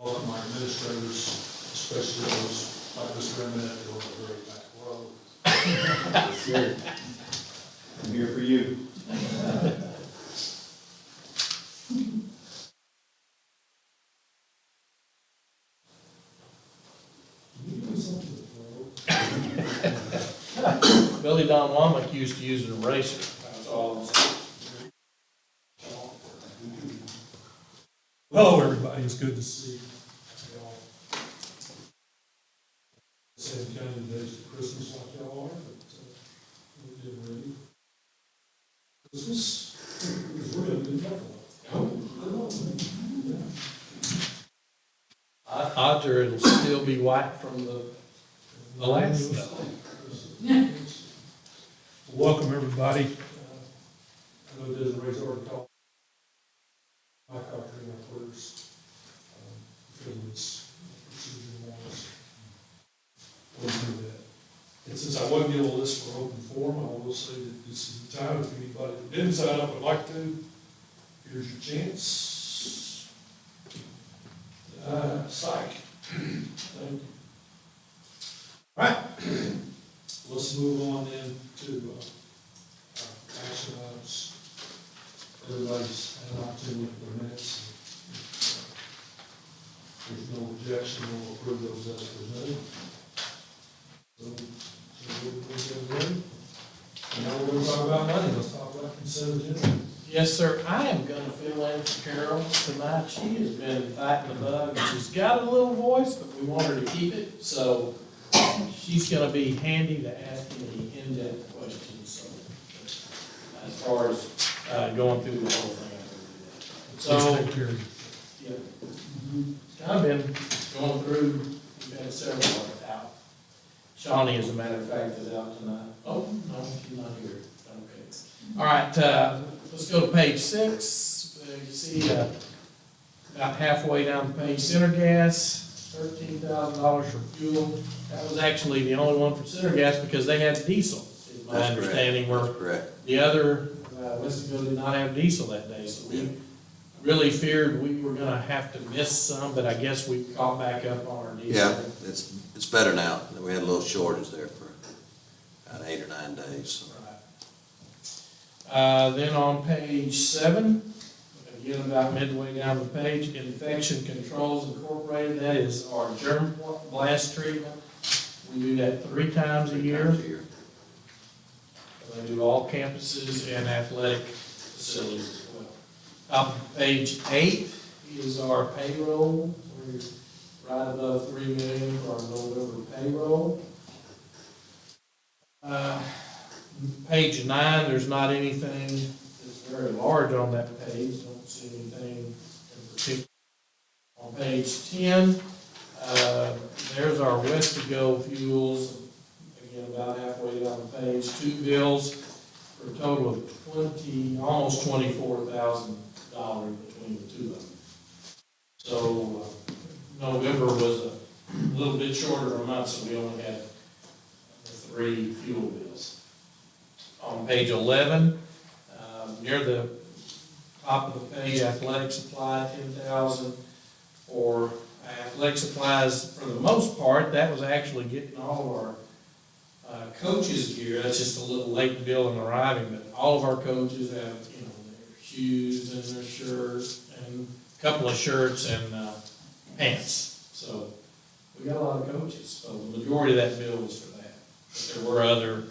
All of my administrators, especially those like Mr. Emmett, who are on the very back row. Yes, sir. I'm here for you. Billy Don Womack used to use an eraser. That's all. Hello, everybody. It's good to see you all. Same kind of days to Christmas like y'all are, but we're getting ready. Christmas is real good. Odds it'll still be white from the last stuff. Welcome, everybody. I know Desiree's already called my doctor in our first, because it's procedure wise. We'll do that. And since I wasn't given a list for open forum, I will say that this is the time, if anybody that didn't sign up would like to, here's your chance. Psych. Thank you. All right. Let's move on then to action items. Everybody's had an opportunity to look at their minutes. There's no objection, we'll approve those as presented. So we're ready. And now we're going to talk about money. Let's talk about consent agenda. Yes, sir. I am gonna fill in for Carol tonight. She has been fighting the bug, and she's got a little voice, but we want her to keep it, so she's gonna be handy to ask any in-depth questions, so as far as, going through the whole thing, I can do that. So, Please take care of you. yeah, kind of been going through, we've had several out. Shawnee, as a matter of fact, is out tonight. Oh, no, she's not here. Okay. All right, let's go to page 6. You see, about halfway down the page, Center Gas, $13,000 for fuel. That was actually the only one for Center Gas because they had diesel, is my understanding. That's correct. The other, Westville did not have diesel that day, so we really feared we were gonna have to miss some, but I guess we caught back up on our diesel. Yeah, it's better now. We had a little shortage there for about 8 or 9 days. So. Then on page 7, again about midway down the page, Infection Controls Incorporated, that is our germ blast treatment. We do that 3 times a year. They do all campuses and athletic facilities as well. Top of page 8 is our payroll. We're right above $3 million for our November payroll. Page 9, there's not anything that's very large on that page. Don't see anything in particular. On page 10, there's our West-to-Go fuels. Again, about halfway down the page, 2 bills for a total of almost $24,000 between the 2 of them. So November was a little bit shorter a month, so we only had 3 fuel bills. On page 11, near the top of the page, athletic supply, $10,000 for athletic supplies. For the most part, that was actually getting all of our coaches' gear. That's just a little late bill in arriving, but all of our coaches have, their shoes and their shirts and a couple of shirts and pants. So we got a lot of coaches. So the majority of that bill was for that. But there were other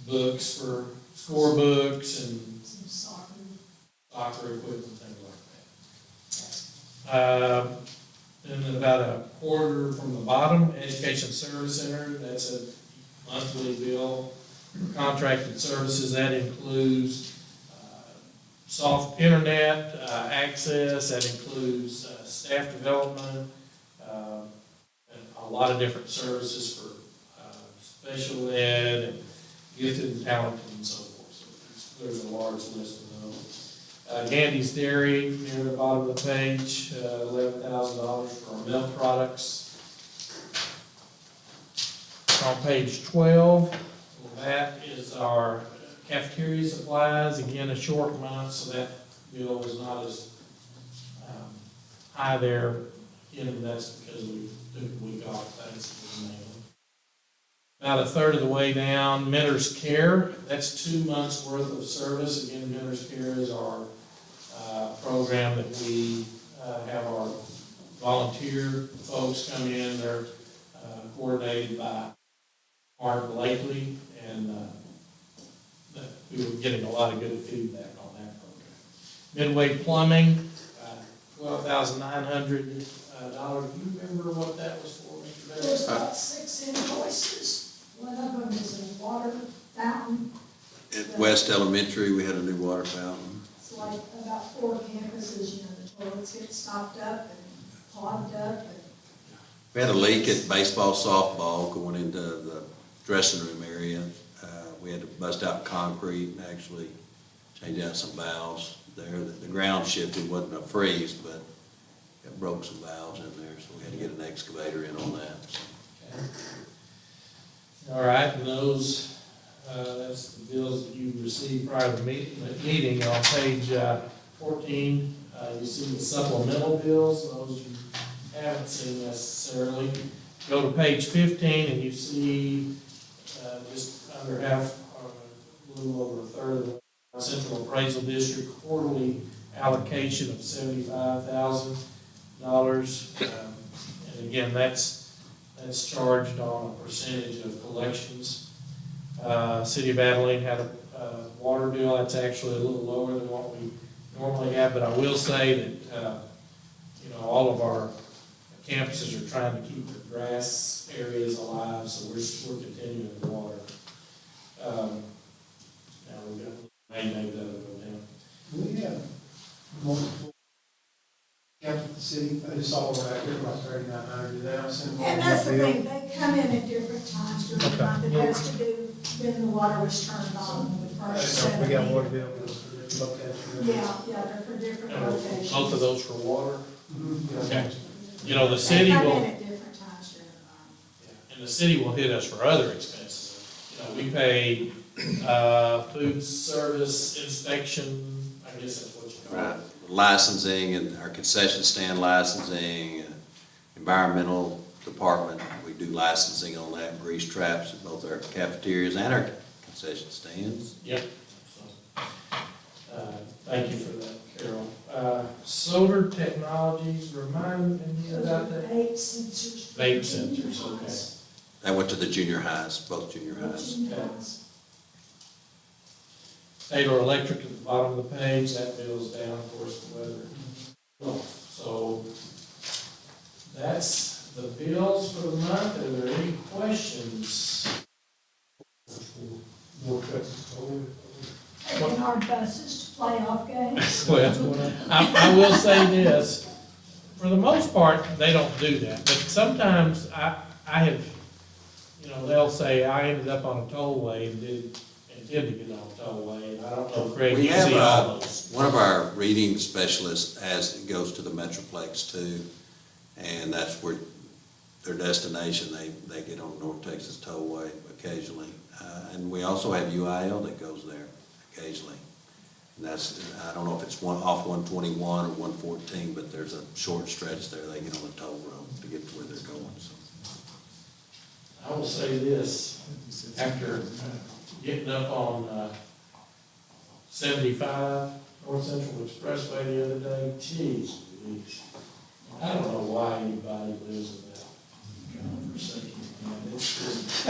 books for score books and soccer equipment, things like that. And then about a quarter from the bottom, Education Service Center, that's a monthly bill for contracted services. That includes soft internet access, that includes staff development, and a lot of different services for special ed and gifted and talented and so forth. So there's a large list of those. Gandy's Dairy, near the bottom of the page, $11,000 for our milk products. On page 12, that is our cafeteria supplies. Again, a short month, so that bill is not as high there, and that's because we took a week off, Thanksgiving mainly. About a third of the way down, Mentor's Care, that's 2 months' worth of service. Again, Mentor's Care is our program that we have our volunteer folks come in. They're coordinated by Mark Blakely, and we were getting a lot of good feedback on that program. Midway Plumbing, $12,900. Do you remember what that was for, Mr. Barry? There's about 6 invoices. One of them is a water fountain. At West Elementary, we had a new water fountain. It's like about 4 campuses, you know, the toilets get stopped up and clogged up. And We had a leak at baseball, softball going into the dressing room area. We had to bust out concrete and actually change out some valves there. The ground shifted, wasn't a freeze, but it broke some valves in there, so we had to get an excavator in on that. Okay. All right, and those, that's the bills that you received prior to the meeting. On page 14, you see the supplemental bills, those you haven't seen necessarily. Go to page 15 and you see just under half, a little over a third of the Central Appraisal District quarterly allocation of $75,000. And again, that's charged on a percentage of collections. City of Abilene had a water bill that's actually a little lower than what we normally have, but I will say that, all of our campuses are trying to keep the grass areas alive, so we're continuing to water. Now we've got maybe that'll go down. We have multiple counts at the city, I just saw over back here, about 3,900, they don't send. And that's the thing, they come in at different times during the month. It has to do when the water was turned on, when we first set We got it. water bills for different locations. Yeah, they're for different And locations. both of those for water. Mhm. Okay. The They city come will, in at different times during the month. and the city will hit us for other expenses. We pay food service inspection, I guess that's what you call Right, it. licensing and our concession stand licensing, environmental department, we do licensing on that, grease traps at both our cafeterias and our concession stands. Yep. So, thank you for that, Carol. Solar Technologies, remind me Those about are that? vape sensors. Vape sensors, okay. That went to the junior highs, both junior highs. Taylor Electric at the bottom of the page, that bill's down, of course, the weather. So that's the bills for the month. Are there any questions? More cuts, totally. Taking our buses to playoff games. Well, I will say this, for the most part, they don't do that, but sometimes I have, they'll say, I ended up on a tollway and didn't intend to get on a tollway, and I don't know, Craig, We you have, see all those. one of our reading specialists goes to the Metroplex too, and that's where their destination, they get on North Texas Tollway occasionally. And we also have UIL that goes there occasionally. And that's, I don't know if it's off 121 or 114, but there's a short stretch there, they get on the toll road to get to where they're going, so. I will say this, after getting up on 75 North Central Expressway the other day, geez, I don't know why anybody lives in that godforsaken, man, it's just,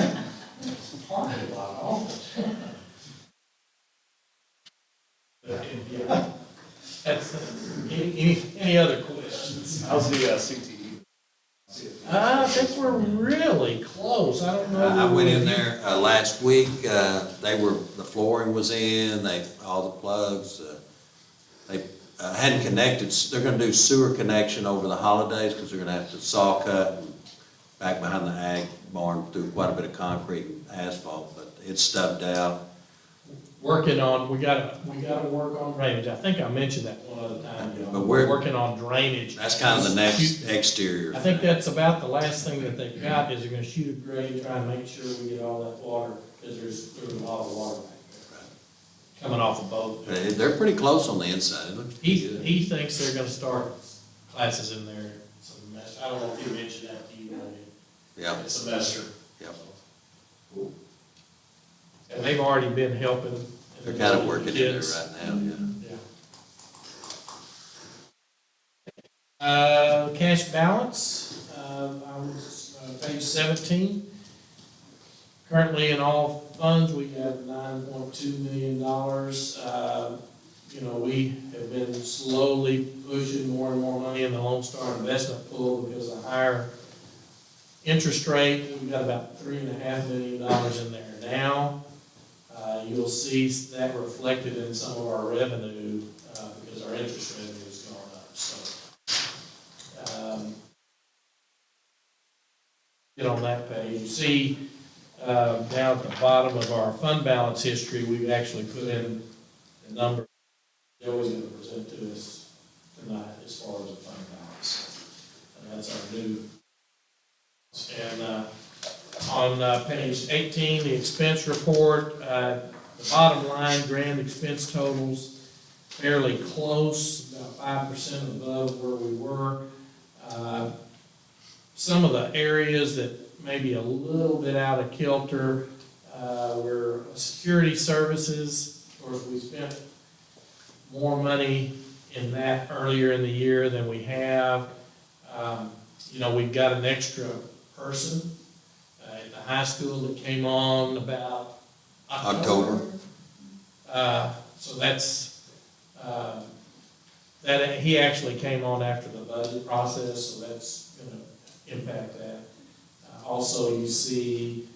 it's parking lot all the time. But, yeah, that's, any other questions? How's the CTE? I think we're really close, I don't know. I went in there last week, the flooring was in, all the plugs, they hadn't connected, they're gonna do sewer connection over the holidays, because they're gonna have to saw cut and back behind the ag barn through quite a bit of concrete and asphalt, but it's stubbed out. Working on, we gotta work on drainage, I think I mentioned that one other time, But we're- working on drainage. That's kind of the next exterior. I think that's about the last thing that they've got, is they're gonna shoot a grade, try and make sure we get all that water, because there's a lot of water back there. Coming off a boat. They're pretty close on the inside, it looks pretty good. He thinks they're gonna start classes in there, semester. I don't know if he mentioned that to you, but Yeah, it's semester. Yep. And they've already been helping. they're kind of working in there kids. right now, yeah. Yeah. Cash balance, page 17. Currently in all funds, we have $9.2 million. You know, we have been slowly pushing more and more money in the Lone Star investment pool because of higher interest rate. We've got about $3.5 million in there now. You'll see that reflected in some of our revenue because our interest revenue has gone up. So, get on that page. You see down at the bottom of our fund balance history, we've actually put in the number Joey's going to present to us tonight as far as the fund balance. And that's our new. And on page 18, the expense report, the bottom line, grand expense totals, fairly close, about 5% above where we were. Some of the areas that may be a little bit out of kilter were security services. Of course, we spent more money in that earlier in the year than we have. You know, we've got an extra person at the high school that came on about October. So that's, that he actually came on after the budget process, so that's going to impact that. Also, you see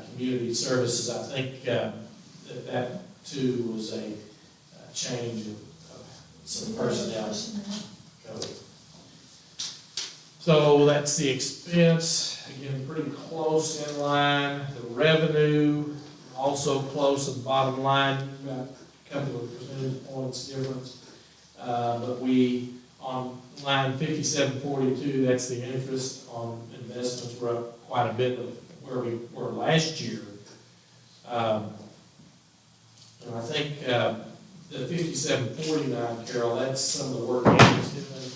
community services. I think that too was a change of some personnel code. So that's the expense, again, pretty close in line. The revenue, also close at the bottom line, about a couple of percentage points difference. But we, on line 5742, that's the interest on investments, we're up quite a bit of where we were last year. And I think the 5749, Carol, that's some of the work Andy's doing,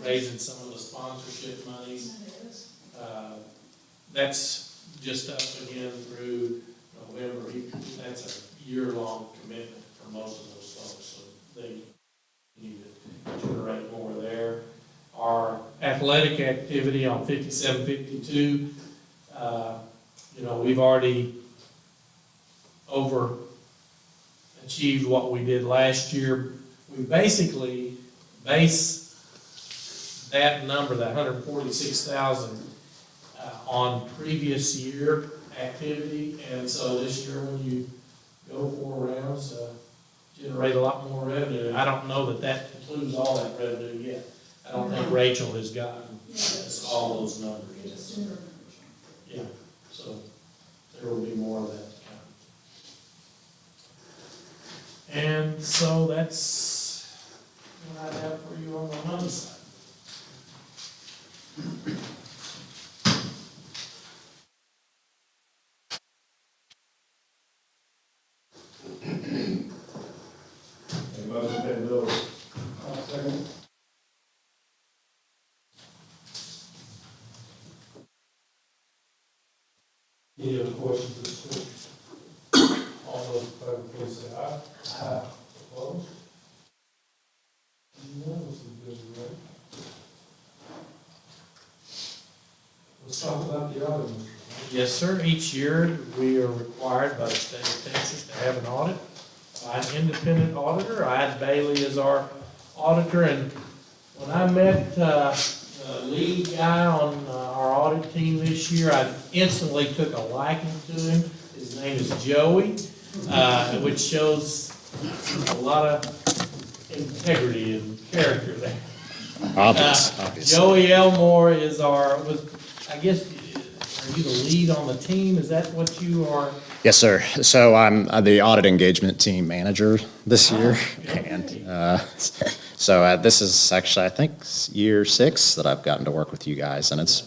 raising some of the sponsorship monies. That's just up again through November. That's a year-long commitment for most of those folks, so they need to generate more there. Our athletic activity on 5752, you know, we've already overachieved what we did last year. We basically base that number, that 146,000, on previous year activity, and so this year when you go 4 rounds, generate a lot more revenue. I don't know that that includes all that revenue yet. I don't think Rachel has gotten us all those numbers yet. Yeah, so there will be more of that to come. And so that's what I have for you on the money side. Motion to pay bills. Second. Any other questions for this clerk? All those in favor, please say aye. Aye. Opposed? Unanimously, bills are ready. Let's talk about the audit, Mr. Knight. Yes, sir. Each year, we are required by the state of Texas to have an audit by an independent auditor. Wylie is our auditor, and when I met the lead guy on our audit team this year, I instantly took a liking to him. His name is Joey, which shows a lot of integrity and character there. Obvious. Joey Elmore is I guess, are you the lead on the team? Is that what you are? Yes, sir. So I'm the audit engagement team manager this year. And so this is actually, I think, year 6 that I've gotten to work with you guys. And it's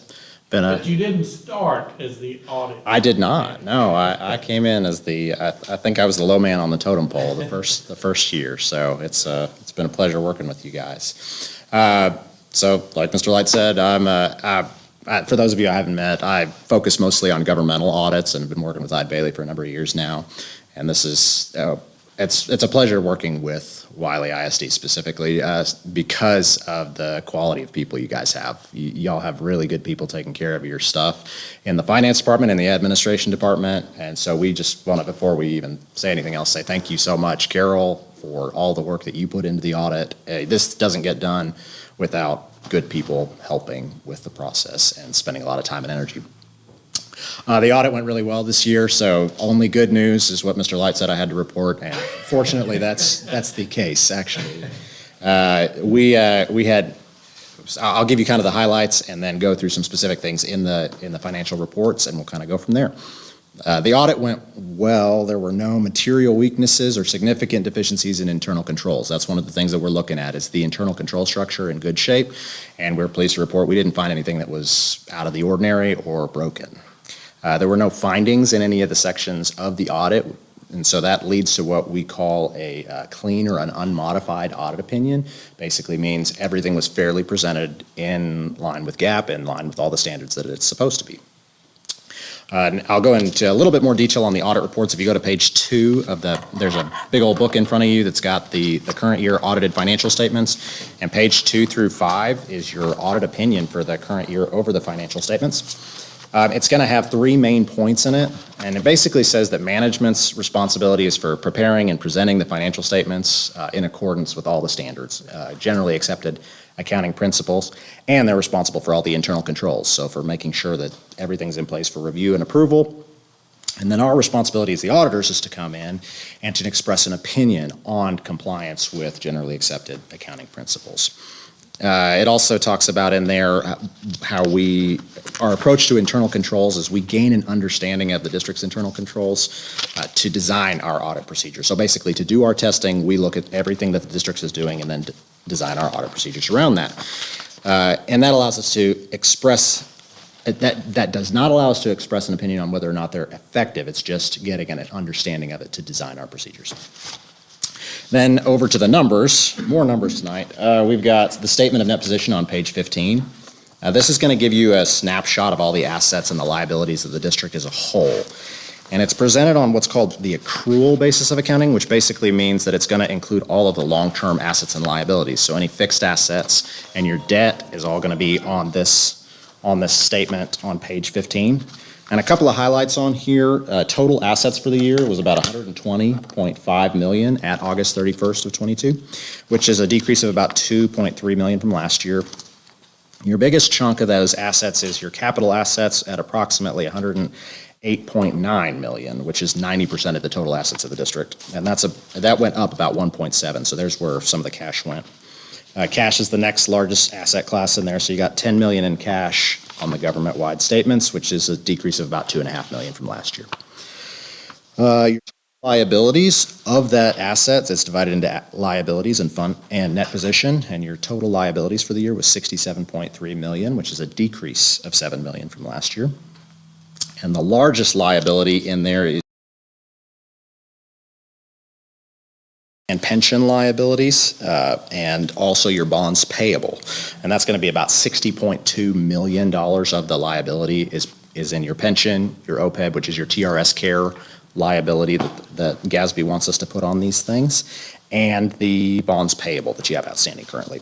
been But you didn't start as the audit. I did not. No, I came in as I think I was the low man on the totem pole the first year. So it's been a pleasure working with you guys. So, like Mr. Light said, for those of you I haven't met, I focus mostly on governmental audits and have been working with Wylie for a number of years now. And this is, it's a pleasure working with Wylie ISD specifically because of the quality of people you guys have. Y'all have really good people taking care of your stuff in the finance department and the administration department. And so we just want to, before we even say anything else, say thank you so much, Carol, for all the work that you put into the audit. This doesn't get done without good people helping with the process and spending a lot of time and energy. The audit went really well this year, so only good news is what Mr. Light said I had to report, and fortunately, that's the case, actually. We had, I'll give you kind of the highlights and then go through some specific things in the financial reports, and we'll kind of go from there. The audit went well. There were no material weaknesses or significant deficiencies in internal controls. That's one of the things that we're looking at, is the internal control structure in good shape, and we're pleased to report we didn't find anything that was out of the ordinary or broken. There were no findings in any of the sections of the audit, and so that leads to what we call a clean or an unmodified audit opinion. Basically means everything was fairly presented in line with GAAP, in line with all the standards that it's supposed to be. And I'll go into a little bit more detail on the audit reports. If you go to page 2 of there's a big old book in front of you that's got the current year audited financial statements, and page 2 through 5 is your audit opinion for the current year over the financial statements. It's going to have 3 main points in it, and it basically says that management's responsibility is for preparing and presenting the financial statements in accordance with all the standards, generally accepted accounting principles, and they're responsible for all the internal controls, so for making sure that everything's in place for review and approval. And then our responsibility as the auditors is to come in and to express an opinion on compliance with generally accepted accounting principles. It also talks about in there how our approach to internal controls is we gain an understanding of the district's internal controls to design our audit procedure. So basically, to do our testing, we look at everything that the district is doing and then design our audit procedures around that. And that allows us to express, that does not allow us to express an opinion on whether or not they're effective. It's just getting an understanding of it to design our procedures. Then over to the numbers, more numbers tonight. We've got the statement of net position on page 15. This is going to give you a snapshot of all the assets and the liabilities of the district as a whole. And it's presented on what's called the accrual basis of accounting, which basically means that it's going to include all of the long-term assets and liabilities. So any fixed assets and your debt is all going to be on this statement on page 15. And a couple of highlights on here. Total assets for the year was about $120.5 million at August 31st of 22, which is a decrease of about $2.3 million from last year. Your biggest chunk of those assets is your capital assets at approximately $108.9 million, which is 90% of the total assets of the district. And that went up about 1.7, so there's where some of the cash went. Cash is the next largest asset class in there, so you got $10 million in cash on the government-wide statements, which is a decrease of about $2.5 million from last year. Your liabilities of that asset is divided into liabilities and fund and net position, and your total liabilities for the year was $67.3 million, which is a decrease of $7 million from last year. And the largest liability in there is and pension liabilities, and also your bonds payable. And that's going to be about $60.2 million of the liability is in your pension, your OPEB, which is your TRS care liability that GASB wants us to put on these things, and the bonds payable that you have outstanding currently.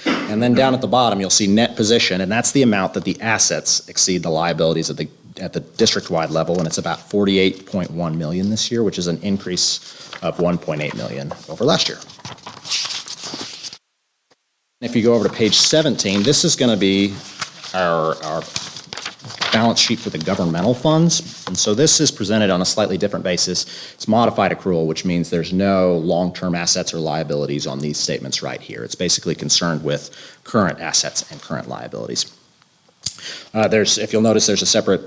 And then down at the bottom, you'll see net position, and that's the amount that the assets exceed the liabilities at the district-wide level, and it's about $48.1 million this year, which is an increase of $1.8 million over last year. If you go over to page 17, this is going to be our balance sheet for the governmental funds. And so this is presented on a slightly different basis. It's modified accrual, which means there's no long-term assets or liabilities on these statements right here. It's basically concerned with current assets and current liabilities. If you'll notice, there's a separate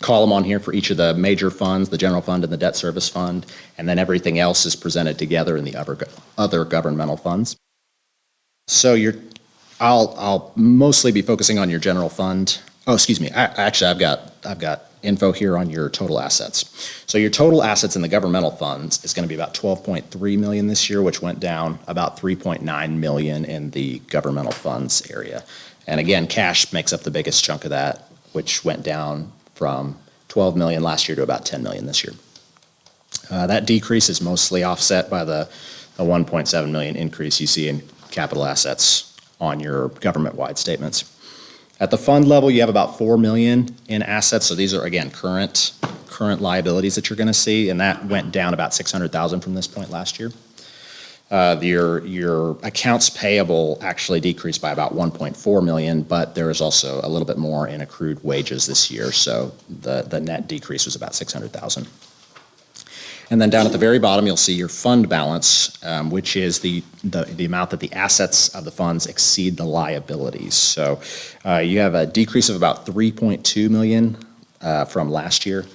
column on here for each of the major funds, the general fund and the debt service fund, and then everything else is presented together in the other governmental funds. So I'll mostly be focusing on your general fund. Oh, excuse me. Actually, I've got info here on your total assets. So your total assets in the governmental funds is going to be about 12.3 million this year, which went down about 3.9 million in the governmental funds area. And again, cash makes up the biggest chunk of that, which went down from 12 million last year to about 10 million this year. That decrease is mostly offset by the 1.7 million increase you see in capital assets on your government-wide statements. At the fund level, you have about 4 million in assets, so these are, again, current liabilities that you're going to see, and that went down about 600,000 from this point last year. Your accounts payable actually decreased by about 1.4 million, but there is also a little bit more in accrued wages this year, so the net decrease was about 600,000. And then down at the very bottom, you'll see your fund balance, which is the amount that the assets of the funds exceed the liabilities. So you have a decrease of about 3.2 million from last year.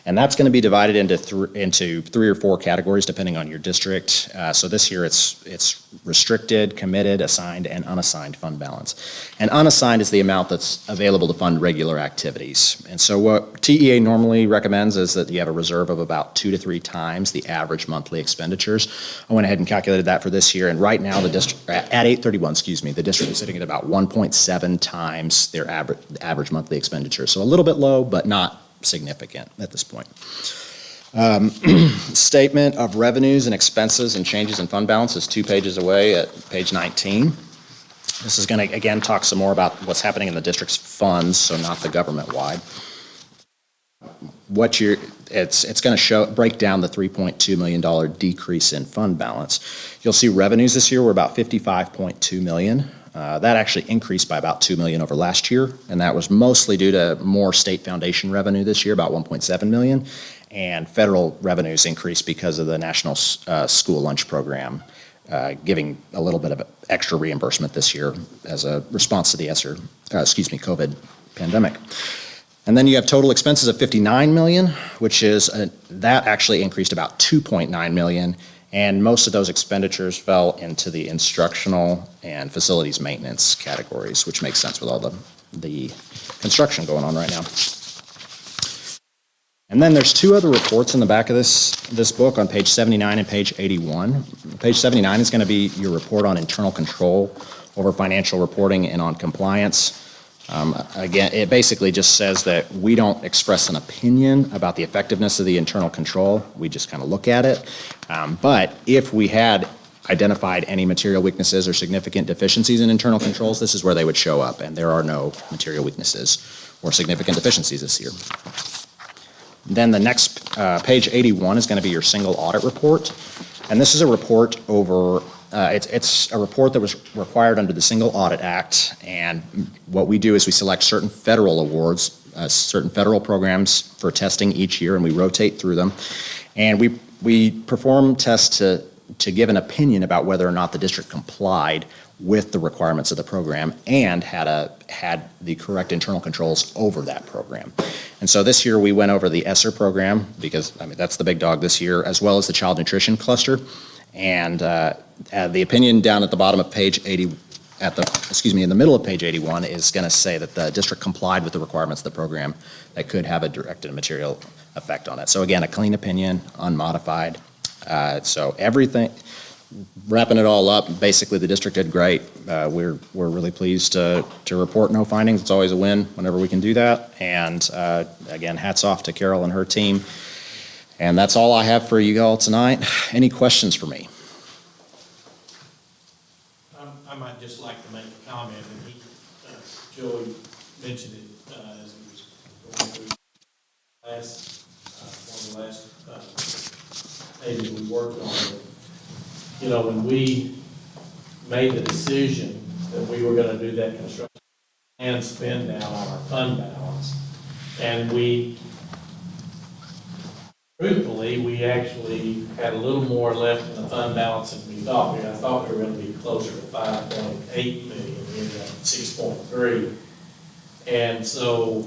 And that's going to be divided into three or four categories depending on your district. So this year it's restricted, committed, assigned, and unassigned fund balance. And unassigned is the amount that's available to fund regular activities. And so what TEA normally recommends is that you have a reserve of about 2 to 3 times the average monthly expenditures. I went ahead and calculated that for this year, and right now the district, at 8/31, the district is sitting at about 1.7 times their average monthly expenditure. So a little bit low, but not significant at this point. Statement of revenues and expenses and changes in fund balance is 2 pages away at page 19. This is going to, again, talk some more about what's happening in the district's funds, so not the government-wide. It's going to break down the $3.2 million decrease in fund balance. You'll see revenues this year were about $55.2 million. That actually increased by about $2 million over last year, and that was mostly due to more state foundation revenue this year, about $1.7 million, and federal revenues increased because of the National School Lunch Program, giving a little bit of extra reimbursement this year as a response to the COVID pandemic. And then you have total expenses of $59 million, which is that actually increased about $2.9 million. And most of those expenditures fell into the instructional and facilities maintenance categories, which makes sense with all the construction going on right now. And then there's 2 other reports in the back of this book on page 79 and page 81. Page 79 is going to be your report on internal control over financial reporting and on compliance. Again, it basically just says that we don't express an opinion about the effectiveness of the internal control. We just kind of look at it. But if we had identified any material weaknesses or significant deficiencies in internal controls, this is where they would show up, and there are no material weaknesses or significant deficiencies this year. Then the next, page 81 is going to be your single audit report. And this is a report over it's a report that was required under the Single Audit Act, and what we do is we select certain federal awards, certain federal programs for testing each year, and we rotate through them. And we perform tests to give an opinion about whether or not the district complied with the requirements of the program and had the correct internal controls over that program. And so this year we went over the ESSER program, because that's the big dog this year, as well as the child nutrition cluster. And the opinion down at the bottom of page 80, in the middle of page 81 is going to say that the district complied with the requirements of the program that could have a direct and material effect on it. So again, a clean opinion, unmodified. So everything, wrapping it all up, basically the district did great. We're really pleased to report no findings. It's always a win whenever we can do that. And again, hats off to Carol and her team. And that's all I have for you all tonight. Any questions for me? I might just like to make a comment, and Joey mentioned it as he was going through one of the last pages we worked on. You know, when we made the decision that we were going to do that construction and spend down on our fund balance, and truthfully, we actually had a little more left in the fund balance than we thought. I thought we were going to be closer to 5.8 million. We ended up at 6.3. And so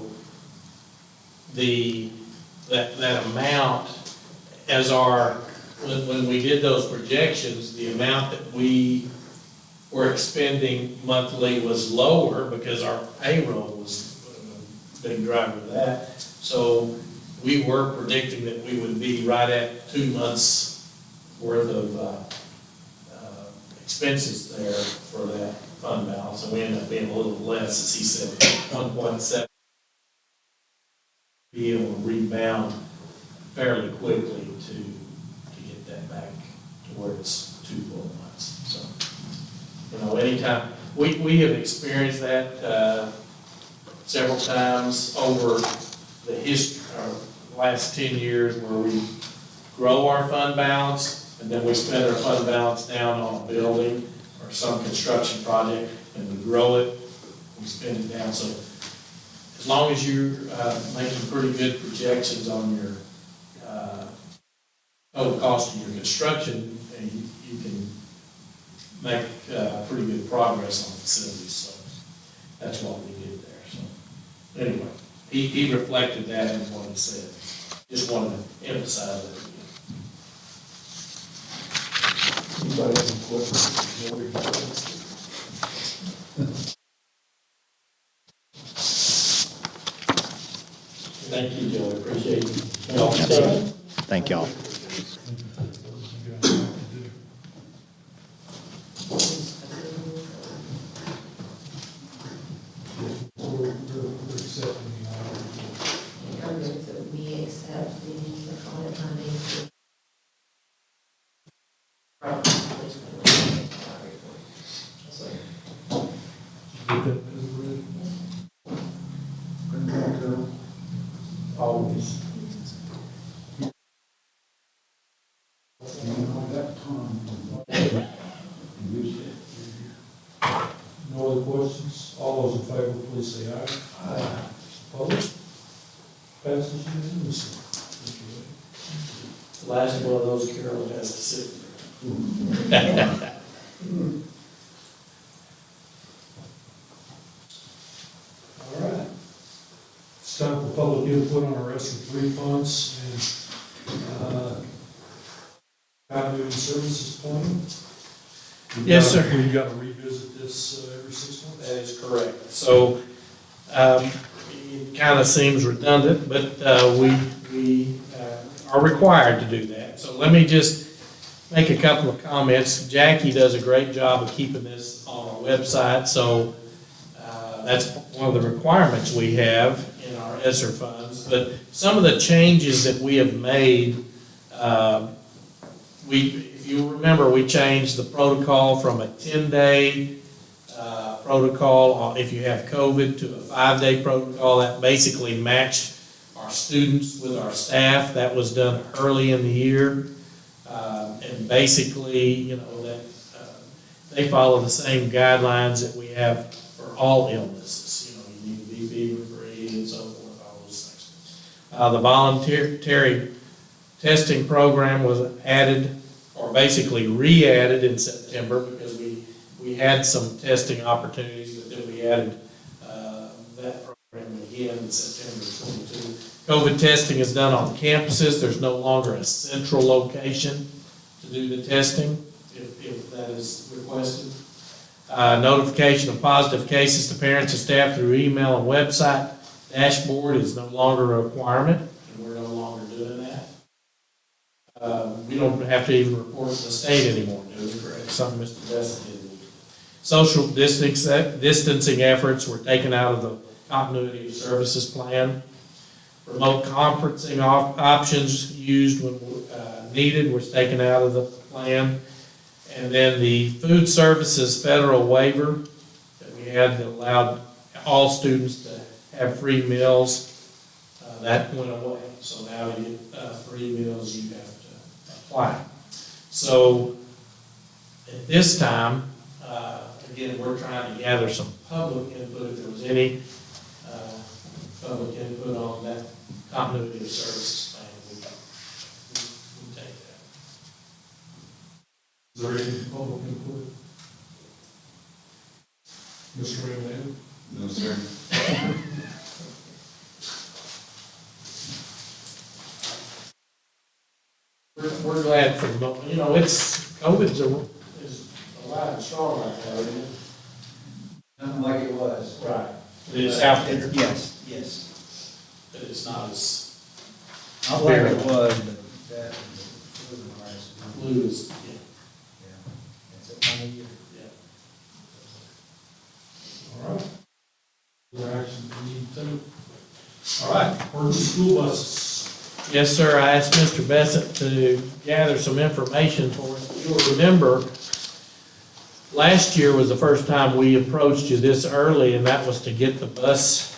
that amount, when we did those projections, the amount that we were expending monthly was lower because our payroll was a big driver of that. So we were predicting that we would be right at 2 months' worth of expenses there for that fund balance, and we ended up being a little less, as he said, 1.7. Be able to rebound fairly quickly to get that back to where it's 2 full months. So, anytime, we have experienced that several times over the history, last 10 years, where we grow our fund balance, and then we spend our fund balance down on a building or some construction project, and we grow it, we spend it down. So as long as you're making pretty good projections on your total cost of your construction, and you can make pretty good progress on facilities. So that's what we did there. So anyway, he reflected that in what he said. Just wanted to emphasize that again. Anybody have any questions? Thank you, Joe. I appreciate you. Thank y'all. We're accepting the audit. I move that we accept the audit funding for Get that as read? Bring back to Always. that time. Use it. No other questions? All those in favor, please say aye. Aye. Opposed? Passes unanimously. Thank you. The last one of those Carol has to sit All right. It's time for public input on our ESSER 3 funds and continuity services plan. Yes, sir. We've got to revisit this every 6 months. That is correct. So, it kind of seems redundant, but we are required to do that. So let me just make a couple of comments. Jackie does a great job of keeping this on our website, so that's one of the requirements we have in our ESSER funds. But some of the changes that we have made, if you remember, we changed the protocol from a 10-day protocol, if you have COVID, to a 5-day protocol. That basically matched our students with our staff. That was done early in the year. And basically, that they follow the same guidelines that we have for all illnesses. You need to be fever-free and so forth, all those things. The voluntary testing program was added, or basically re-added in September, because we had some testing opportunities, but then we added that program again in September 22. COVID testing is done on campuses. There's no longer a central location to do the testing, if that is requested. Notification of positive cases to parents and staff through email and website dashboard is no longer a requirement, and we're no longer doing that. We don't have to even report to the state anymore, do we? It's something Mr. Desi did. Social distancing efforts were taken out of the continuity of services plan. Remote conferencing options used when needed was taken out of the plan. And then the food services federal waiver that we had that allowed all students to have free meals, that went away. So now you get free meals, you have to apply. So at this time, again, we're trying to gather some public input. If there was any public input on that continuity of services plan, we take that. Is there any public input? Mr. Randall? No, sir. We're glad for the moment. COVID's is alive and strong right now, isn't it? Nothing like it was. Right. It's out there. Yes, yes. but it's not as Not like it was, but that was the last one. blue as, Yeah. That's that time of year. yeah. All right. Other action we need to. All right, emergency school buses. Yes, sir, I asked Mr. Bessett to gather some information for us. You'll remember, last year was the first time we approached you this early, and that was to get the bus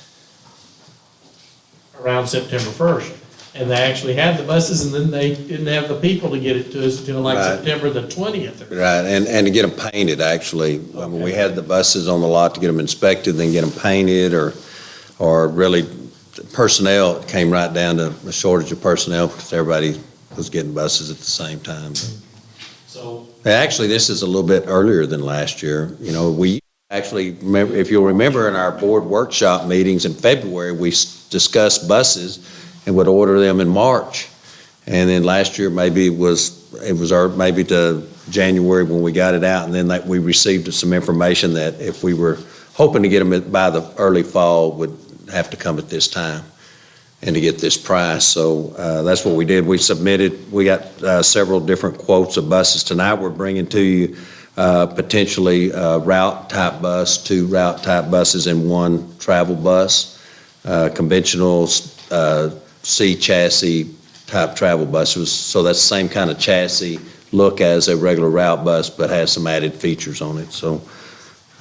around September 1st. And they actually had the buses, and then they didn't have the people to get it to us until like Right. September the 20th. Right, and to get them painted, actually. I mean, we had the buses on the lot to get them inspected, then get them painted, or really, personnel, it came right down to a shortage of personnel because everybody was getting buses at the same time. So, Actually, this is a little bit earlier than last year. You know, we actually, remember, if you'll remember in our board workshop meetings in February, we discussed buses and would order them in March. And then last year, maybe it was maybe to January when we got it out, and then we received some information that if we were hoping to get them by the early fall, would have to come at this time and to get this price. So that's what we did. We got several different quotes of buses. Tonight we're bringing to you potentially route type bus, 2 route type buses and 1 travel bus, conventional C chassis type travel buses. So that's the same kind of chassis look as a regular route bus, but has some added features on it. So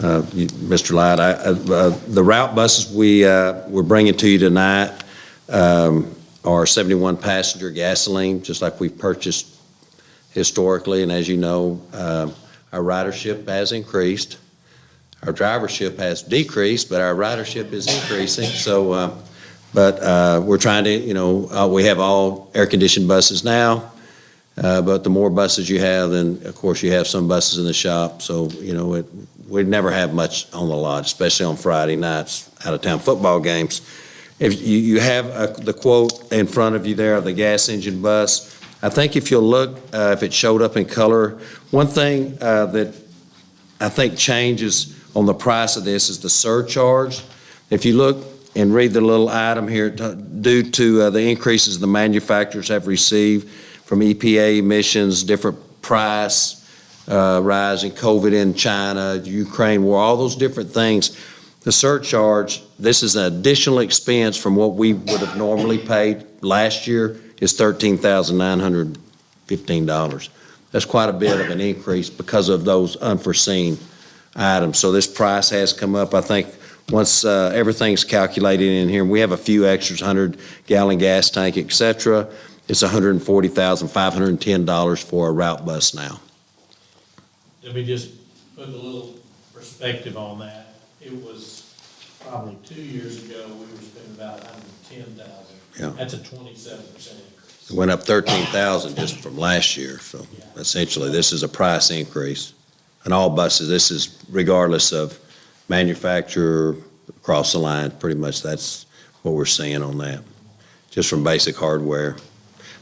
Mr. Light, the route buses we're bringing to you tonight are 71 passenger gasoline, just like we've purchased historically. And as you know, our ridership has increased. Our drivership has decreased, but our ridership is increasing. So, but we're trying to, we have all air-conditioned buses now. But the more buses you have, then of course you have some buses in the shop. So, we never have much on the lot, especially on Friday nights, out-of-town football games. If you have the quote in front of you there of the gas engine bus, I think if you'll look, if it showed up in color, one thing that I think changes on the price of this is the surcharge. If you look and read the little item here, due to the increases the manufacturers have received from EPA emissions, different price, rise in COVID in China, Ukraine war, all those different things. The surcharge, this is an additional expense from what we would have normally paid last year, is $13,915. That's quite a bit of an increase because of those unforeseen items. So this price has come up. I think once everything's calculated in here, we have a few extras, 100-gallon gas tank, et cetera. It's $140,510 for a route bus now. let me just put a little perspective on that. It was probably 2 years ago, we were spending about $110,000. Yeah. That's a 27% increase. It went up 13,000 just from last year, so essentially this is a price increase. And all buses, this is regardless of manufacturer, across the line, pretty much that's what we're seeing on that, just from basic hardware.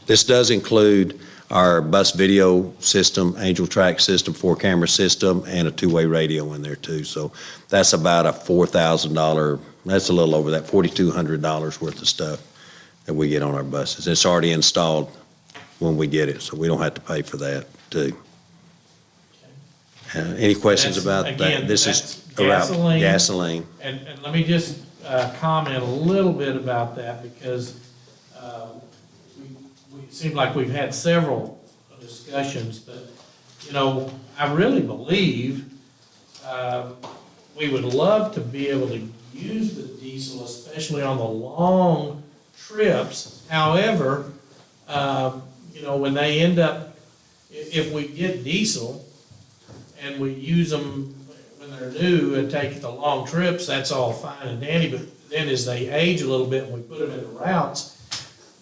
This does include our bus video system, Angel Track system, 4-camera system, and a 2-way radio in there too. So that's about a $4,000, that's a little over that, $4,200 worth of stuff that we get on our buses. It's already installed when we get it, so we don't have to pay for that too. Any questions That's, about again, that? This that's is about gasoline. gasoline. And let me just comment a little bit about that, because it seems like we've had several discussions, but, I really believe we would love to be able to use the diesel, especially on the long trips. However, when they end up, if we get diesel and we use them when they're new and take the long trips, that's all fine and dandy, but then as they age a little bit and we put them in the routes,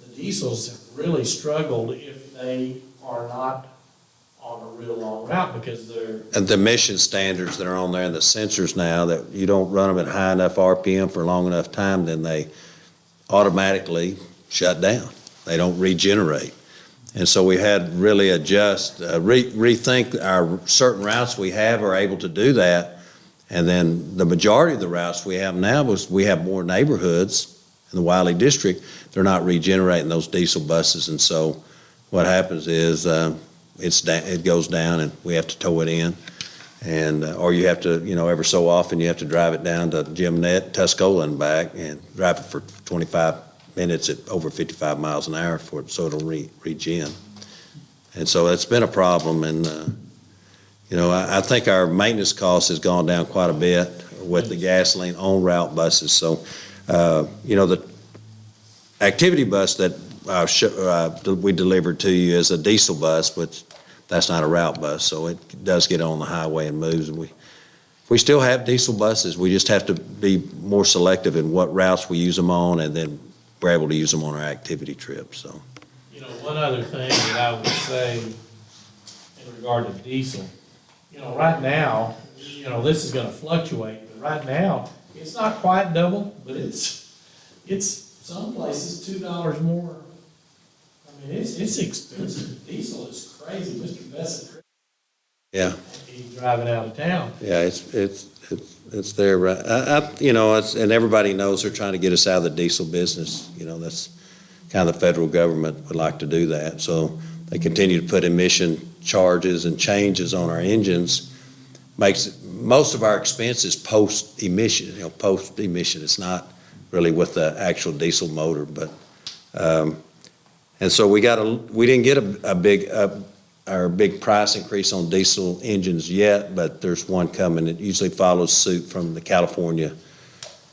the diesels have really struggled if they are not on a real long route, because they're. And the emission standards that are on there and the sensors now, that you don't run them at high enough RPM for long enough time, then they automatically shut down. They don't regenerate. And so we had to really adjust, rethink our certain routes we have are able to do that. And then the majority of the routes we have now we have more neighborhoods in the Wylie district, they're not regenerating those diesel buses, and so what happens is it goes down and we have to tow it in, and or you have to, every so often you have to drive it down to Jim Net, Tuscola and back, and drive it for 25 minutes at over 55 miles an hour so it'll regen. And so it's been a problem, and I think our maintenance cost has gone down quite a bit with the gasoline on route buses. So the activity bus that we delivered to you is a diesel bus, but that's not a route bus, so it does get on the highway and moves. And we still have diesel buses. We just have to be more selective in what routes we use them on, and then we're able to use them on our activity trips. So, One other thing that I would say in regard to diesel, right now, this is gonna fluctuate, but right now, it's not quite double, but it's some places $2 more. I mean, it's expensive. Diesel is crazy. Mr. Bessett, yeah. he's driving out of town. Yeah, it's there, right? And everybody knows they're trying to get us out of the diesel business. That's kind of the federal government would like to do that. So they continue to put emission charges and changes on our engines. Makes most of our expenses post-emission, post-emission. It's not really with the actual diesel motor, but, and so we didn't get our big price increase on diesel engines yet, but there's one coming. It usually follows suit from the California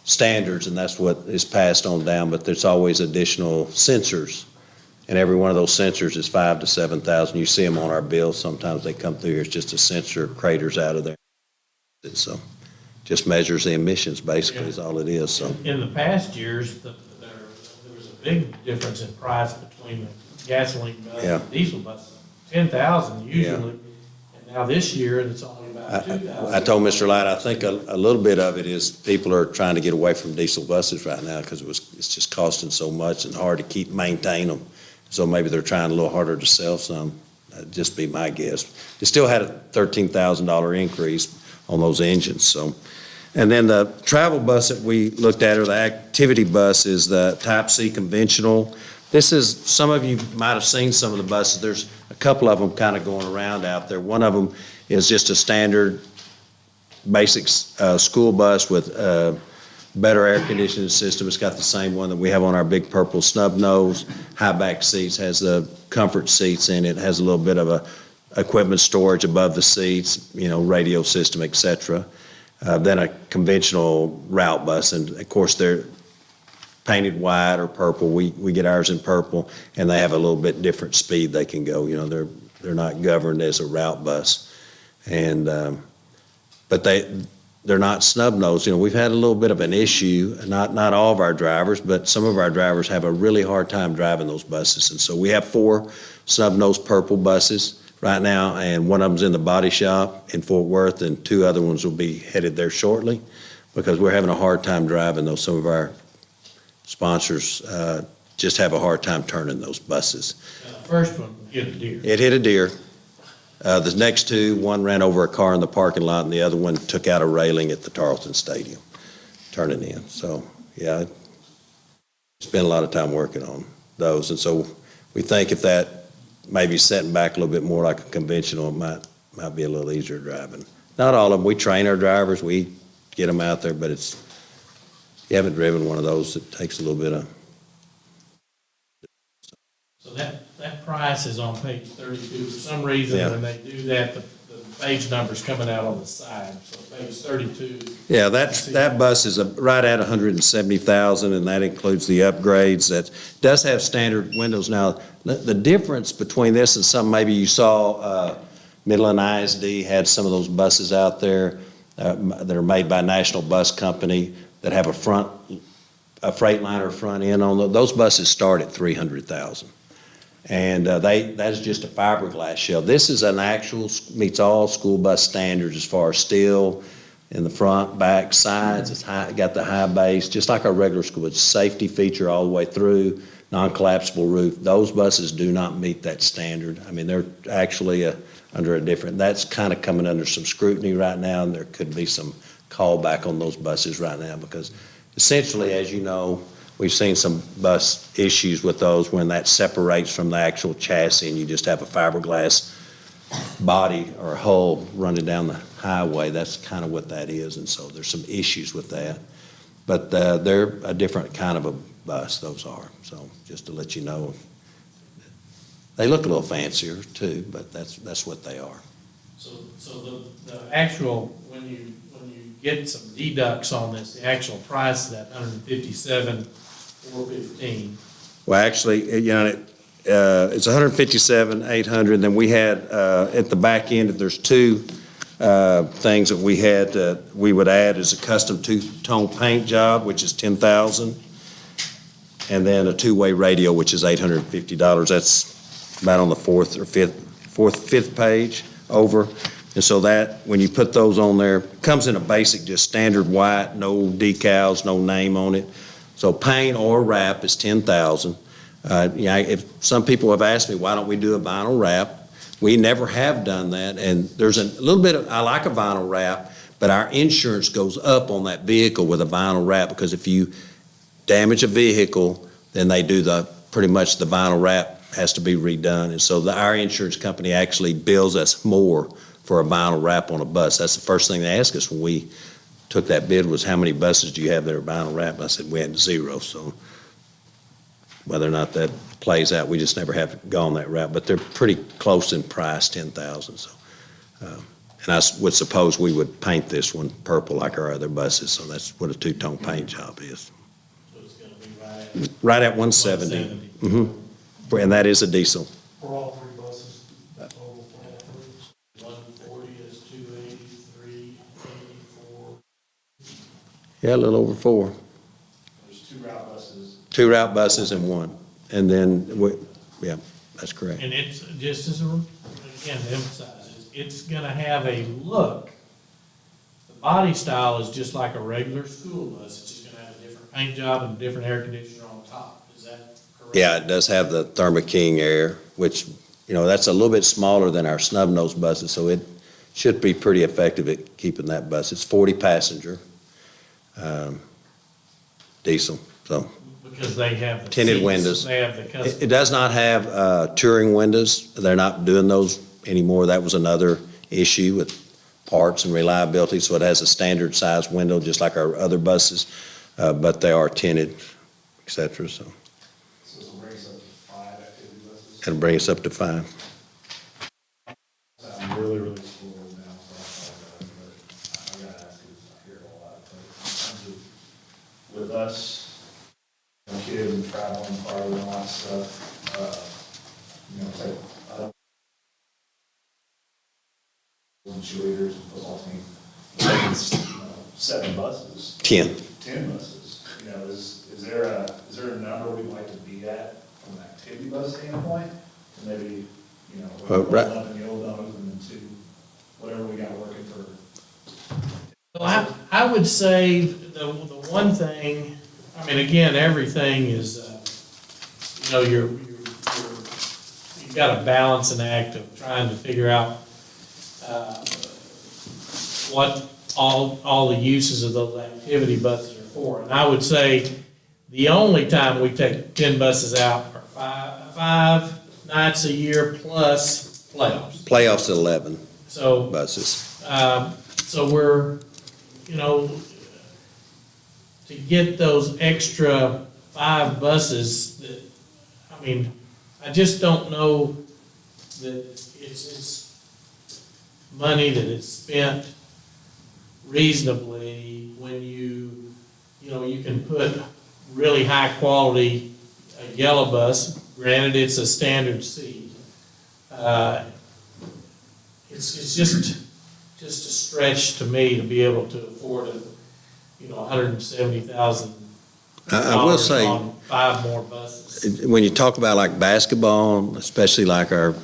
standards, and that's what is passed on down, but there's always additional sensors, and every one of those sensors is $5,000 to $7,000. You see them on our bills. Sometimes they come through here, it's just a sensor craters out of there. So just measures the emissions, basically, is all it is. So In the past years, there was a big difference in price between the gasoline bus Yeah. and diesel buses. 10,000 usually, Yeah. and now this year, it's only about 2,000. I told Mr. Light, I think a little bit of it is people are trying to get away from diesel buses right now because it's just costing so much and hard to maintain them. So maybe they're trying a little harder to sell some. That'd just be my guess. It still had a $13,000 increase on those engines. So, and then the travel bus that we looked at, or the activity bus, is the Type C conventional. This is, some of you might have seen some of the buses. There's a couple of them kind of going around out there. One of them is just a standard basic school bus with better air conditioning system. It's got the same one that we have on our big purple snub nose, high back seats, has the comfort seats in it, has a little bit of a equipment storage above the seats, radio system, etc. Then a conventional route bus, and of course they're painted white or purple. We get ours in purple, and they have a little bit different speed they can go. They're not governed as a route bus, and but they're not snub nosed. We've had a little bit of an issue. Not all of our drivers, but some of our drivers have a really hard time driving those buses, and so we have 4 snub nosed purple buses right now, and one of them's in the body shop in Fort Worth, and 2 other ones will be headed there shortly because we're having a hard time driving those. Some of our sponsors just have a hard time turning those buses. Now, the first one hit a deer. It hit a deer. The next 2, one ran over a car in the parking lot, and the other one took out a railing at the Tarleton Stadium, turning in. So, yeah, spent a lot of time working on those. And so we think if that maybe setting back a little bit more like a conventional, it might be a little easier driving. Not all of them. We train our drivers. We get them out there, but you haven't driven one of those, it takes a little bit of. So that price is on page 32. For some reason, Yeah. when they do that, the page number's coming out on the side. So page 32. Yeah, that bus is right at $170,000, and that includes the upgrades. That does have standard windows. Now, the difference between this and some maybe you saw, Midland ISD had some of those buses out there that are made by National Bus Company that have a Freightliner front end on them. Those buses start at $300,000. And that is just a fiberglass shell. This is an actual, meets all school bus standards as far as steel in the front, back, sides. It's got the high base, just like our regular school. It's a safety feature all the way through, non-collapsible roof. Those buses do not meet that standard. I mean, they're actually under a different, that's kind of coming under some scrutiny right now, and there could be some callback on those buses right now because essentially, as you know, we've seen some bus issues with those when that separates from the actual chassis and you just have a fiberglass body or hull running down the highway. That's kind of what that is, and so there's some issues with that. But they're a different kind of a bus, those are. So just to let you know, they look a little fancier too, but that's what they are. So the actual, when you get some deducts on this, the actual price is that $157,415. Well, actually, it's 157,800. Then we had at the back end, if there's two things that we would add is a custom two-tone paint job, which is 10,000, and then a two-way radio, which is $850. That's about on the fifth page over. And so that, when you put those on there, comes in a basic, just standard white, no decals, no name on it. So paint or wrap is 10,000. If some people have asked me, why don't we do a vinyl wrap? We never have done that, and there's a little bit of, I like a vinyl wrap, but our insurance goes up on that vehicle with a vinyl wrap, because if you damage a vehicle, then they do pretty much the vinyl wrap has to be redone, and so our insurance company actually bills us more for a vinyl wrap on a bus. That's the first thing they asked us when we took that bid was, how many buses do you have that are vinyl wrap? I said, we had 0, so whether or not that plays out, we just never have gone that route, but they're pretty close in price, 10,000. So, and I would suppose we would paint this one purple like our other buses, so that's what a two-tone paint job is. So it's gonna be Right at 170. And that is a diesel. For all three buses, total for all three. 140 is 283, 84. Yeah, a little over 4. There's 2 route buses. 2 route buses and 1. And then, yeah, that's correct. And it's just as again, to emphasize, it's gonna have a look. The body style is just like a regular school bus. It's just gonna have a different paint job and a different air conditioner on top. Is that correct? Yeah, it does have the Thermo King air, which, that's a little bit smaller than our snub nose buses, so it should be pretty effective at keeping that bus. It's 40 passenger, diesel, so. Because they have the Tinted seats, windows. They have the custom. It does not have touring windows. They're not doing those anymore. That was another issue with parts and reliability, so it has a standard size window, just like our other buses, but they are tinted, et cetera, so. So this will bring us up to 5 activity buses. It'll bring us up to 5. I'm really, really spoiled now, so I gotta ask, because I hear it a lot. But in terms of, with us, kids and traveling, partying, and all that stuff, say, I don't cheerleaders and football team, taking 7 buses. 10. 10 buses. Is there a number we'd like to be at from an activity bus standpoint? To maybe, Right. up in the old dogs and then 2, whatever we got working for. Well, I would say the one thing, I mean, again, everything is, you've got to balance an act of trying to figure out what all the uses of those activity buses are for. And I would say the only time we take 10 buses out are five nights a year plus playoffs. Playoffs at 11 So, buses. so we're, to get those extra 5 buses, I just don't know that it's money that is spent reasonably when you can put really high quality yellow bus. Granted, it's a standard seat. It's just a stretch to me to be able to afford $170,000 I will say, on 5 more buses. when you talk about like basketball, especially like our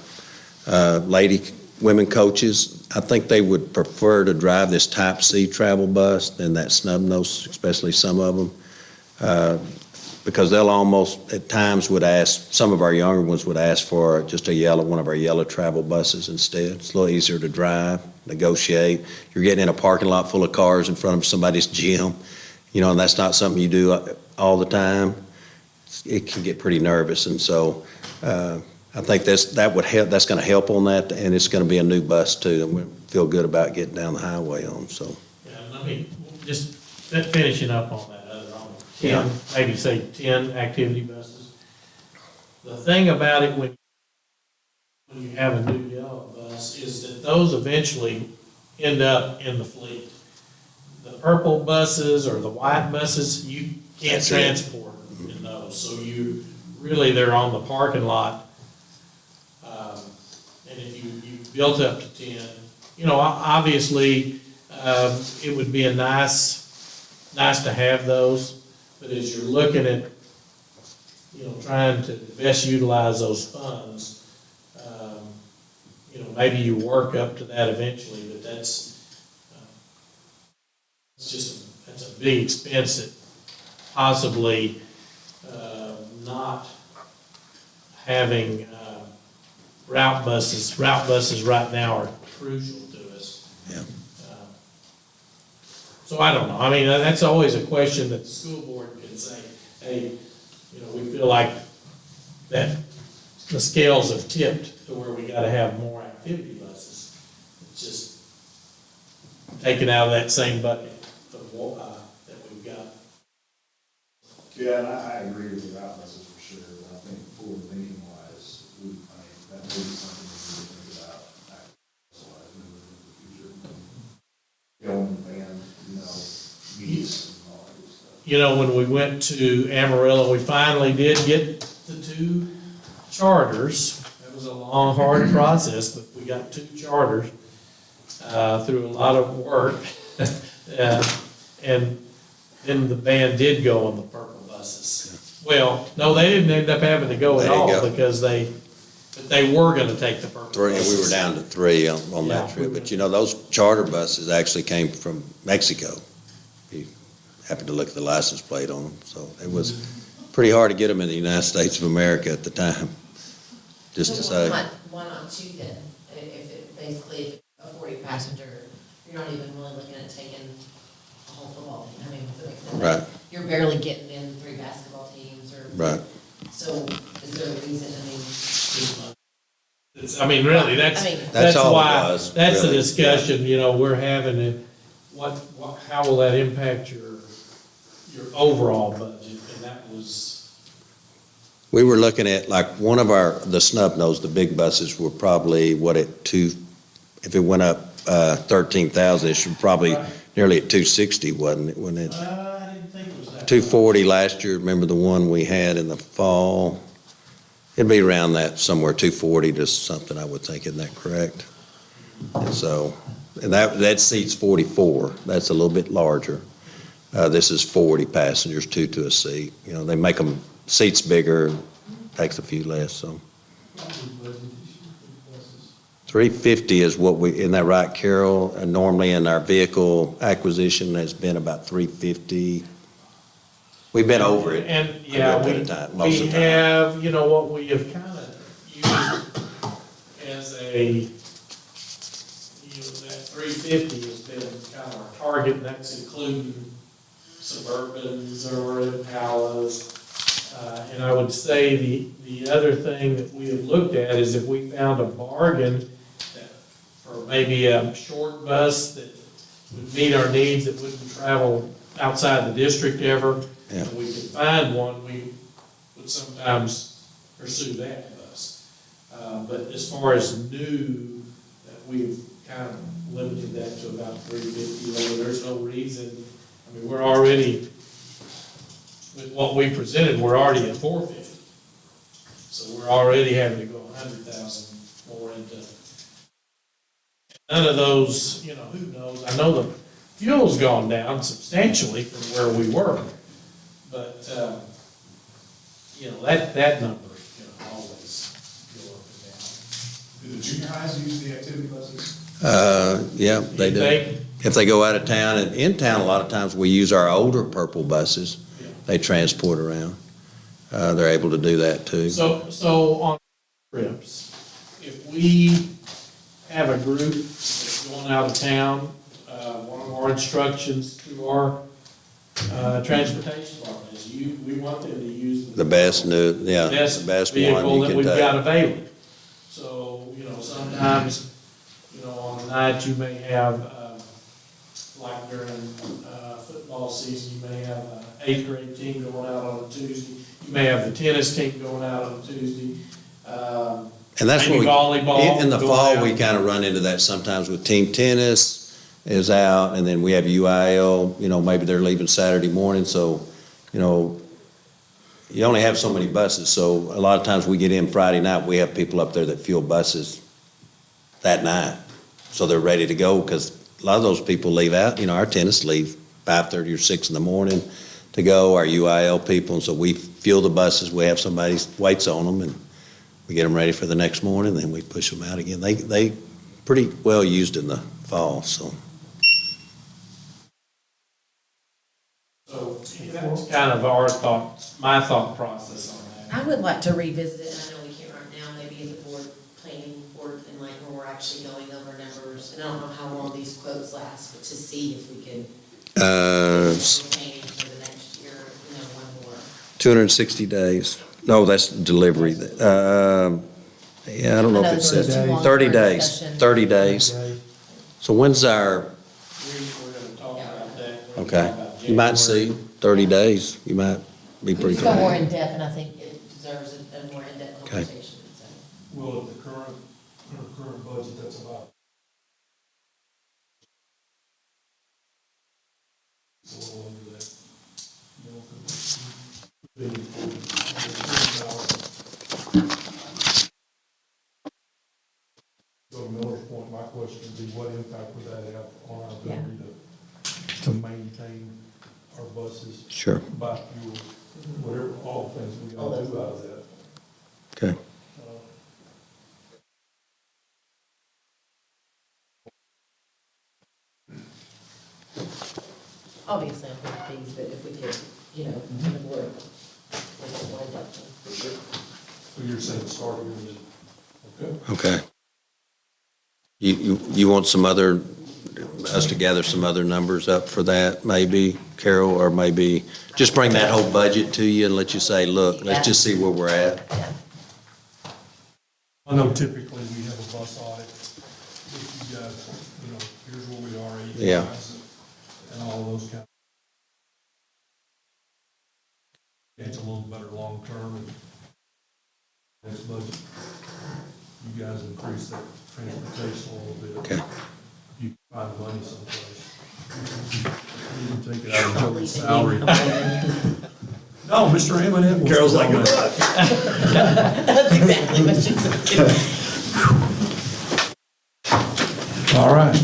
women coaches, I think they would prefer to drive this Type C travel bus than that snub nose, especially some of them. Because they'll almost, at times, some of our younger ones would ask for just one of our yellow travel buses instead. It's a little easier to drive, negotiate. You're getting in a parking lot full of cars in front of somebody's gym, and that's not something you do all the time. it can get pretty nervous, and so, I think that would help, that's gonna help on that, and it's gonna be a new bus too, and we feel good about getting down the highway on, so. Yeah, let me, just finishing up on that other, on 10, Yeah. maybe say 10 activity buses. The thing about it when you have a new yellow bus is that those eventually end up in the fleet. The purple buses or the white buses, you can't That's it. transport in those, so really, they're on the parking lot. And if you built up to 10, obviously, it would be nice to have those, but as you're looking at, trying to best utilize those funds, maybe you work up to that eventually, but that's a big expense that possibly, not having, route buses right now are crucial to us. Yeah. So I don't know, I mean, that's always a question that the school board can say, hey, we feel like that the scales have tipped to where we gotta have more activity buses. It's just taken out of that same bucket that we've got. Yeah, and I agree with the route buses for sure, but I think forward thinking wise, that may be something we need to think about. Moving into the future. Going van, meets and all that good stuff. When we went to Amarillo, we finally did get the 2 charters. That was a long, hard process, but we got 2 charters through a lot of work. And then the band did go on the purple buses. Well, no, they didn't end up having to go They at didn't all go. because they were gonna take the purple 3, buses. we were down to 3 on that Yeah. trip, but those charter buses actually came from Mexico. You happened to look at the license plate on them, so it was pretty hard to get them in the United States of America at the time, just to say. Why not 2 then? If it, basically, if it's a 40 passenger, you're not even really looking at taking a whole football team. I mean, if it makes sense. Right. You're barely getting in 3 basketball teams or. Right. So is there a reason, Really, That's that's all it why, was, that's the really. discussion, we're having, how will that impact your overall budget? And that was, We were looking at, like, one of the snub nose, the big buses were probably, if it went up 13,000, it should probably nearly at 260, wasn't it? I didn't think it was that. 240 last year, remember the one we had in the fall? It'd be around that, somewhere 240 to something, I would think, isn't that correct? And so, and that seats 44, that's a little bit larger. This is 40 passengers, 2 to a seat. They make them seats bigger, takes a few less, so. 350 is what isn't that right, Carol? Normally in our vehicle acquisition has been about 350. We've been over it. And, a yeah, little bit of time, most of the time. have, what we have kind of used as that 350 has been kind of our target, and that's including Suburbans or Impalas. And I would say the other thing that we have looked at is if we found a bargain for maybe a short bus that would meet our needs, that wouldn't travel outside the district ever, Yeah. and we could find one, we would sometimes pursue that bus. But as far as new, that we've kind of limited that to about 350, there's no reason, we're already, with what we presented, we're already at 450. So we're already having to go 100,000 more into. None of those, who knows, I know the fuel's gone down substantially from where we were, but, that number, always go up and down. Do the junior highs use the activity buses? Yeah, they do. If they go out of town, and in town, a lot of times we use our older purple buses. Yeah. They transport around. They're able to do that too. So on trips, if we have a group that's going out of town, one of our instructions to our transportation department is we want them to use The best new, yeah, the best one vehicle you that can we've got take. available. So, sometimes, on the night you may have, like during, football season, you may have an eighth grade team going out on a Tuesday. You may have the tennis team going out on a Tuesday. And that's Maybe what volleyball in the going fall, out. we kind of run into that sometimes with team tennis is out, and then we have UIL, maybe they're leaving Saturday morning, so, you only have so many buses, so a lot of times we get in Friday night, we have people up there that fuel buses that night, so they're ready to go, because a lot of those people leave out, our tennis leave 5:30 or 6 in the morning to go, our UIL people, and so we fuel the buses, we have somebody waits on them, and we get them ready for the next morning, then we push them out again. They pretty well used in the fall, so. So that's kind of my thought process on that. I would like to revisit it, and I know we can't right now, maybe at the board, planning board, and like when we're actually going over numbers, and I don't know how long these quotes last, but to see if we can. Planning for the next year, one more. 260 days. No, that's delivery. Yeah, I don't know if it says, too long 30 for a days, discussion. 30 days. So when's our, We're gonna talk about that. We're gonna okay, talk about you might see January. 30 days, you might be pretty Just go more close. in depth, and I think it deserves a more in-depth Okay. conversation, so. Well, at the current budget, that's about. It's a little under that. So Miller's point, my question would be, what impact would that have on our ability to maintain our buses? Sure, Buy fuel, whatever, all the things we gotta do out of that. okay. Obviously, I'm pretty pleased, but if we could, the board, with it more in-depth. So you're saying starting in, okay? Okay. You want us to gather some other numbers up for that, maybe, Carol, or maybe just bring that whole budget to you and let you say, look, let's just see where we're at. Yeah. I know typically we have a bus audit, if you guys, here's where we are, Yeah. and all those kind of. It's a little better long-term, and next budget, you guys increase that transportation a little bit. Okay. You can find the money someplace. You can take it out of Joey's salary. No, Mr. Hammond. Carol's like, "Good That's exactly what she said. All right.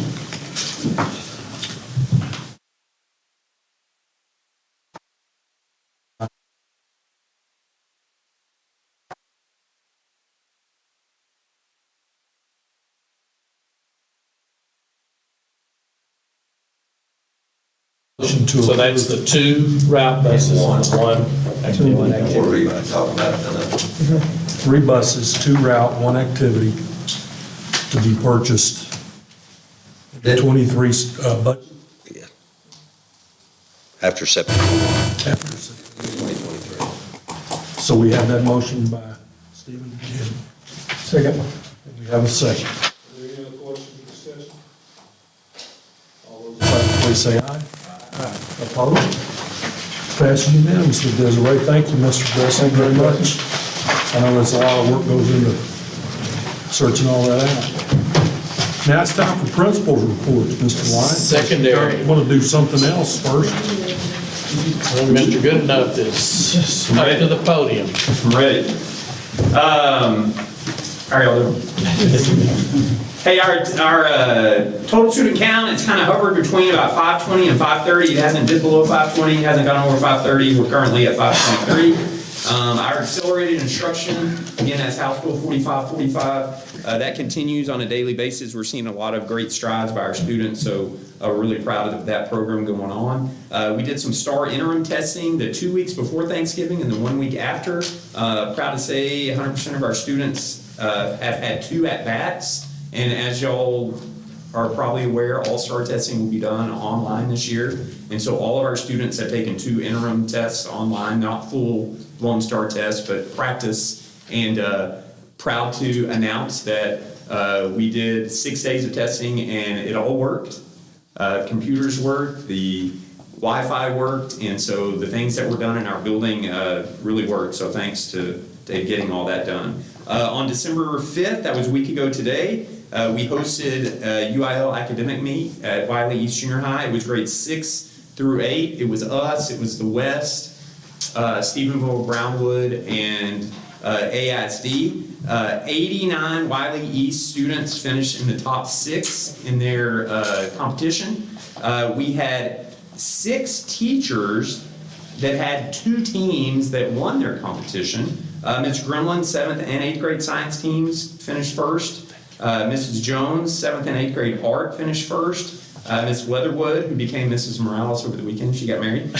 So that's the 2 route buses and 1 activity. Three buses, 2 route, 1 activity to be purchased. The 23 budget. Yeah. After September After. 2023. So we have that motion by Stephen. Second. We have a second. Are there any other questions or discussion? All those in favor, please say aye. Aye. Opposed? Passes unanimously. Desiree, thank you, Mr. Dressing, very much. I know there's a lot of work goes into searching all that out. Now it's time for principal's reports, Mr. Wylie. Secondary. Want to do something else first? When Mr. Goodenough is up to the podium. I'm ready. How are y'all doing? Hey, our total student count, it's kind of hovered between about 520 and 530. It hasn't dipped below 520, it hasn't gone over 530. We're currently at 523. Our accelerated instruction, again, that's House Bill 4545. That continues on a daily basis. We're seeing a lot of great strides by our students, so we're really proud of that program going on. We did some STAR interim testing the 2 weeks before Thanksgiving and the 1 week after. Proud to say 100% of our students have had 2 at-bats. And as y'all are probably aware, all-star testing will be done online this year. And so all of our students have taken 2 interim tests online, not full Lone Star tests, but practice. And proud to announce that we did 6 days of testing and it all worked. Computers worked, the Wi-Fi worked, and so the things that were done in our building really worked. So thanks to getting all that done. On December 5th, that was a week ago today, we hosted a UIL academic meet at Wylie East Junior High. It was grades 6 through 8. It was us, it was the West, Stephenville, Brownwood, and ISD. 89 Wylie East students finished in the top 6 in their competition. We had 6 teachers that had 2 teams that won their competition. Ms. Gremlin's 7th and 8th grade science teams finished first. Mrs. Jones, 7th and 8th grade art finished first. Ms. Leatherwood, who became Mrs. Morales over the weekend, she got married.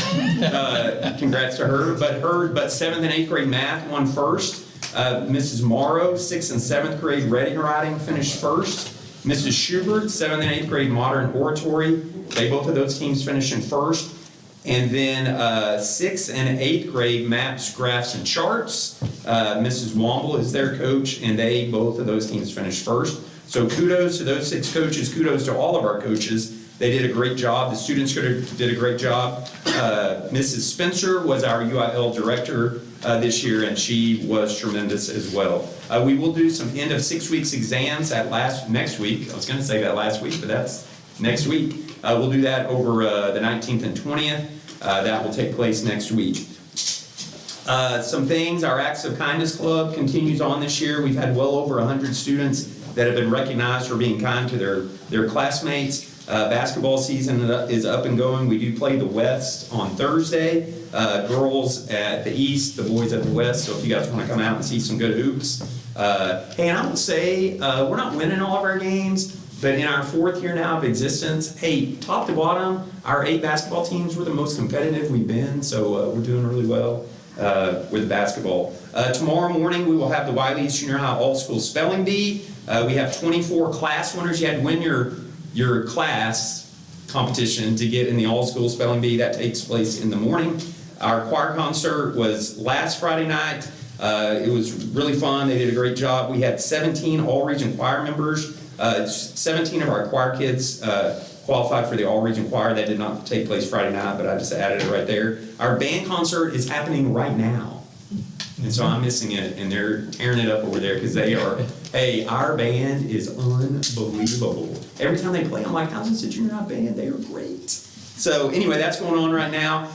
Congrats to her. But 7th and 8th grade math won first. Mrs. Morrow, 6th and 7th grade reading and writing finished first. Mrs. Schubert, 7th and 8th grade modern oratory. Both of those teams finished in first. And then 6th and 8th grade maps, graphs, and charts. Mrs. Womble is their coach, and both of those teams finished first. So kudos to those 6 coaches. Kudos to all of our coaches. They did a great job. The students did a great job. Mrs. Spencer was our UIL director this year, and she was tremendous as well. We will do some end of 6 weeks exams next week. I was going to say that last week, but that's next week. We'll do that over the 19th and 20th. That will take place next week. Some things, our Acts of Kindness Club continues on this year. We've had well over 100 students that have been recognized for being kind to their classmates. Basketball season is up and going. We do play the West on Thursday. Girls at the East, the boys at the West. So if you guys want to come out and see some good hoops. Hey, and I will say, we're not winning all of our games, but in our 4th year now of existence, hey, top to bottom, our 8 basketball teams were the most competitive we've been. So we're doing really well with basketball. Tomorrow morning, we will have the Wylie East Junior High All-School Spelling Bee. We have 24 class winners. You had to win your class competition to get in the all-school spelling bee. That takes place in the morning. Our choir concert was last Friday night. It was really fun. They did a great job. We had 17 all-region choir members. 17 of our choir kids qualified for the all-region choir. That did not take place Friday night, but I just added it right there. Our band concert is happening right now. And so I'm missing it, and they're tearing it up over there because hey, our band is unbelievable. Every time they play, I'm like, how's this a junior high band? They are great. So anyway, that's going on right now.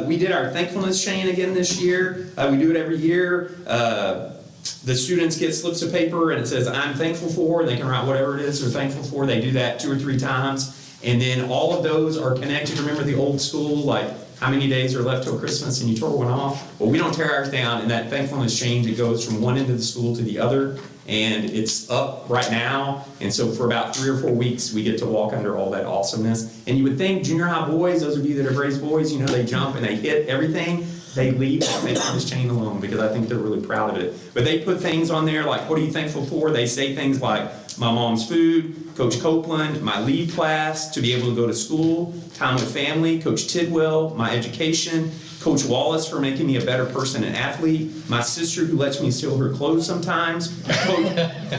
We did our thankfulness chain again this year. We do it every year. The students get slips of paper and it says, I'm thankful for, and they can write whatever it is they're thankful for. They do that 2 or 3 times. And then all of those are connected. Remember the old school, like, how many days are left till Christmas and you tore one off? Well, we don't tear ours down. In that thankfulness change, it goes from one end of the school to the other, and it's up right now. And so for about 3 or 4 weeks, we get to walk under all that awesomeness. And you would think junior high boys, those of you that have raised boys, you know, they jump and they hit everything. They leave the thankfulness chain alone because I think they're really proud of it. But they put things on there like, what are you thankful for? They say things like, my mom's food, Coach Copeland, my lead class, to be able to go to school, time with family, Coach Tidwell, my education, Coach Wallace for making me a better person and athlete, my sister who lets me steal her clothes sometimes,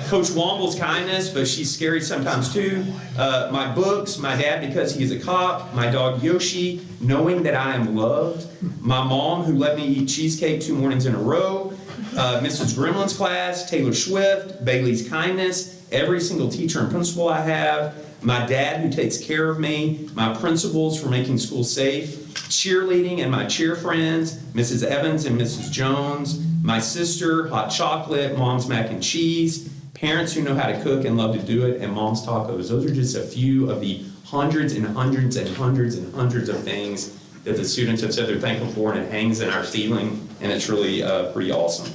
Coach Womble's kindness, but she's scary sometimes too, my books, my dad because he's a cop, my dog Yoshi, knowing that I am loved, my mom who let me eat cheesecake 2 mornings in a row, Mrs. Gremlin's class, Taylor Swift, Bailey's kindness, every single teacher and principal I have, my dad who takes care of me, my principals for making school safe, cheerleading and my cheer friends, Mrs. Evans and Mrs. Jones, my sister, hot chocolate, mom's mac and cheese, parents who know how to cook and love to do it, and mom's tacos. Those are just a few of the hundreds and hundreds and hundreds and hundreds of things that the students have said they're thankful for, and it hangs in our ceiling, and it's really pretty awesome.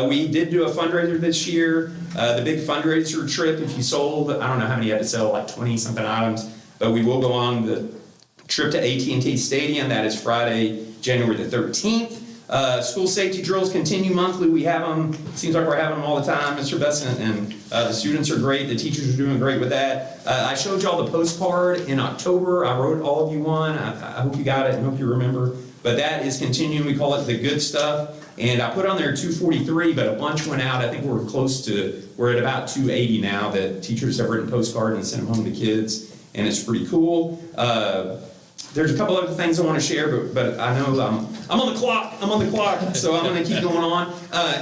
We did do a fundraiser this year. The big fundraiser trip, if you sold, I don't know how many you had to sell, like 20-something items, but we will go on the trip to AT&T Stadium. That is Friday, January the 13th. School safety drills continue monthly. We have them, seems like we're having them all the time. Mr. Besson and the students are great. The teachers are doing great with that. I showed y'all the postcard in October. I wrote all of you one. I hope you got it and hope you remember. But that is continuing. We call it the good stuff. And I put on there 243, but a bunch went out. I think we're at about 280 now that teachers have written postcards and sent them home to kids. And it's pretty cool. There's a couple other things I want to share, but I know I'm on the clock, so I'm going to keep going on.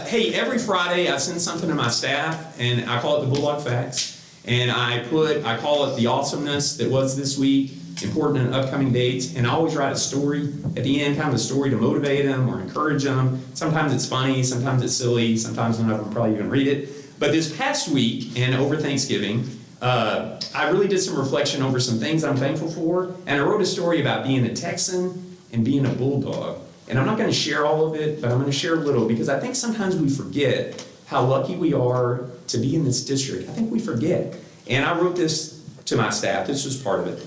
Hey, every Friday I send something to my staff, and I call it the Bulldog Facts. And I call it the awesomeness that was this week, important and upcoming dates, and I always write a story at the end, kind of a story to motivate them or encourage them. Sometimes it's funny, sometimes it's silly, sometimes none of them probably even read it. But this past week and over Thanksgiving, I really did some reflection over some things I'm thankful for, and I wrote a story about being a Texan and being a Bulldog. And I'm not going to share all of it, but I'm going to share a little, because I think sometimes we forget how lucky we are to be in this district. I think we forget. And I wrote this to my staff. This was part of it.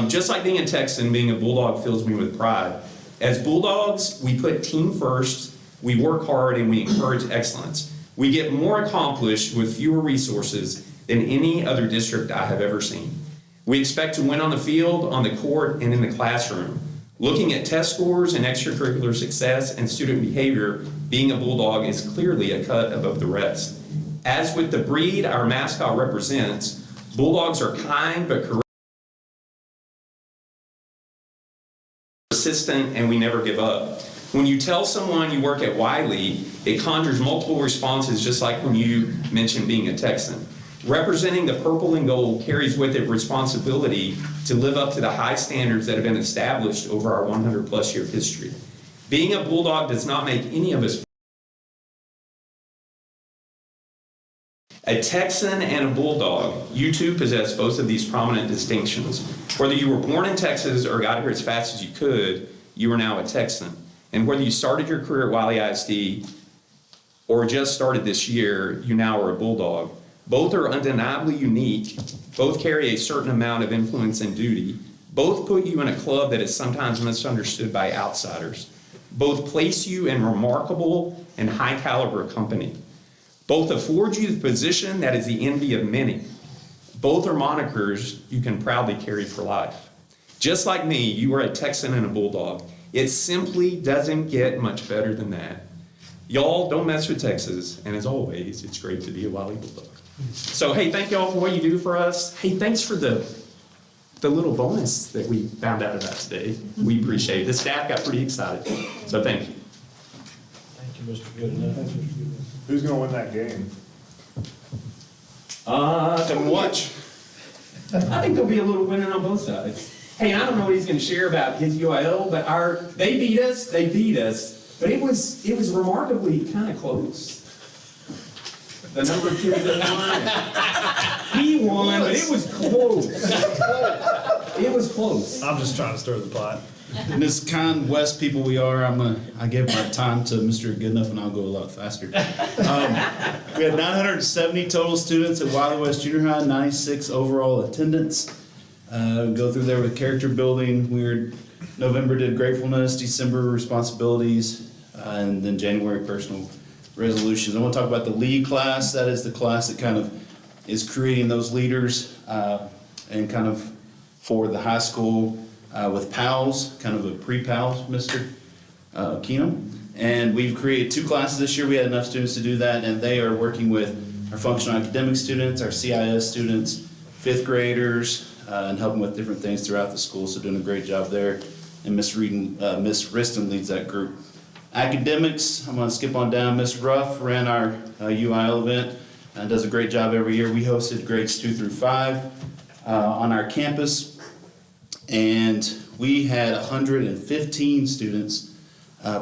Just like being a Texan, being a Bulldog fills me with pride. As Bulldogs, we put team first, we work hard, and we encourage excellence. We get more accomplished with fewer resources than any other district I have ever seen. We expect to win on the field, on the court, and in the classroom. Looking at test scores and extracurricular success and student behavior, being a Bulldog is clearly a cut above the rest. As with the breed our mascot represents, Bulldogs are kind but persistent, and we never give up. When you tell someone you work at Wylie, it conjures multiple responses, just like when you mention being a Texan. Representing the purple and gold carries with it responsibility to live up to the high standards that have been established over our 100-plus year history. Being a Bulldog does not make any of us a Texan and a Bulldog. You too possess both of these prominent distinctions. Whether you were born in Texas or got here as fast as you could, you are now a Texan. And whether you started your career at Wylie ISD or just started this year, you now are a Bulldog. Both are undeniably unique. Both carry a certain amount of influence and duty. Both put you in a club that is sometimes misunderstood by outsiders. Both place you in remarkable and high caliber company. Both afford you the position that is the envy of many. Both are monikers you can proudly carry for life. Just like me, you are a Texan and a Bulldog. It simply doesn't get much better than that. Y'all don't mess with Texas, and as always, it's great to be a Wylie Bulldog. So, hey, thank y'all for what you do for us. Hey, thanks for the little bonus that we found out about today. We appreciate it. The staff got pretty excited, so thank you. Thank you, Mr. Goodenough. Who's gonna win that game? Come watch. I think there'll be a little winning on both sides. Hey, I don't know what he's going to share about his UIL, but they beat us, but it was remarkably kind of close. The number of kids that won. He won, but it was close. It was close. I'm just trying to stir the pot. And as kind West people we are, I gave my time to Mr. Goodenough, and I'll go a lot faster. We had 970 total students at Wylie West Junior High, 96 overall attendance. Go through there with character building. November did gratefulness, December responsibilities, and then January personal resolutions. I want to talk about the lead class. That is the class that kind of is creating those leaders and kind of for the high school with PALS, kind of a pre-PALS, Mr. Keenum. And we've created 2 classes this year. We had enough students to do that, and they are working with our functional academic students, our CIS students, 5th graders, and helping with different things throughout the school, so doing a great job there. And Miss Riston leads that group. Academics, I'm going to skip on down. Miss Ruff ran our UIL event and does a great job every year. We hosted grades 2 through 5 on our campus, and we had 115 students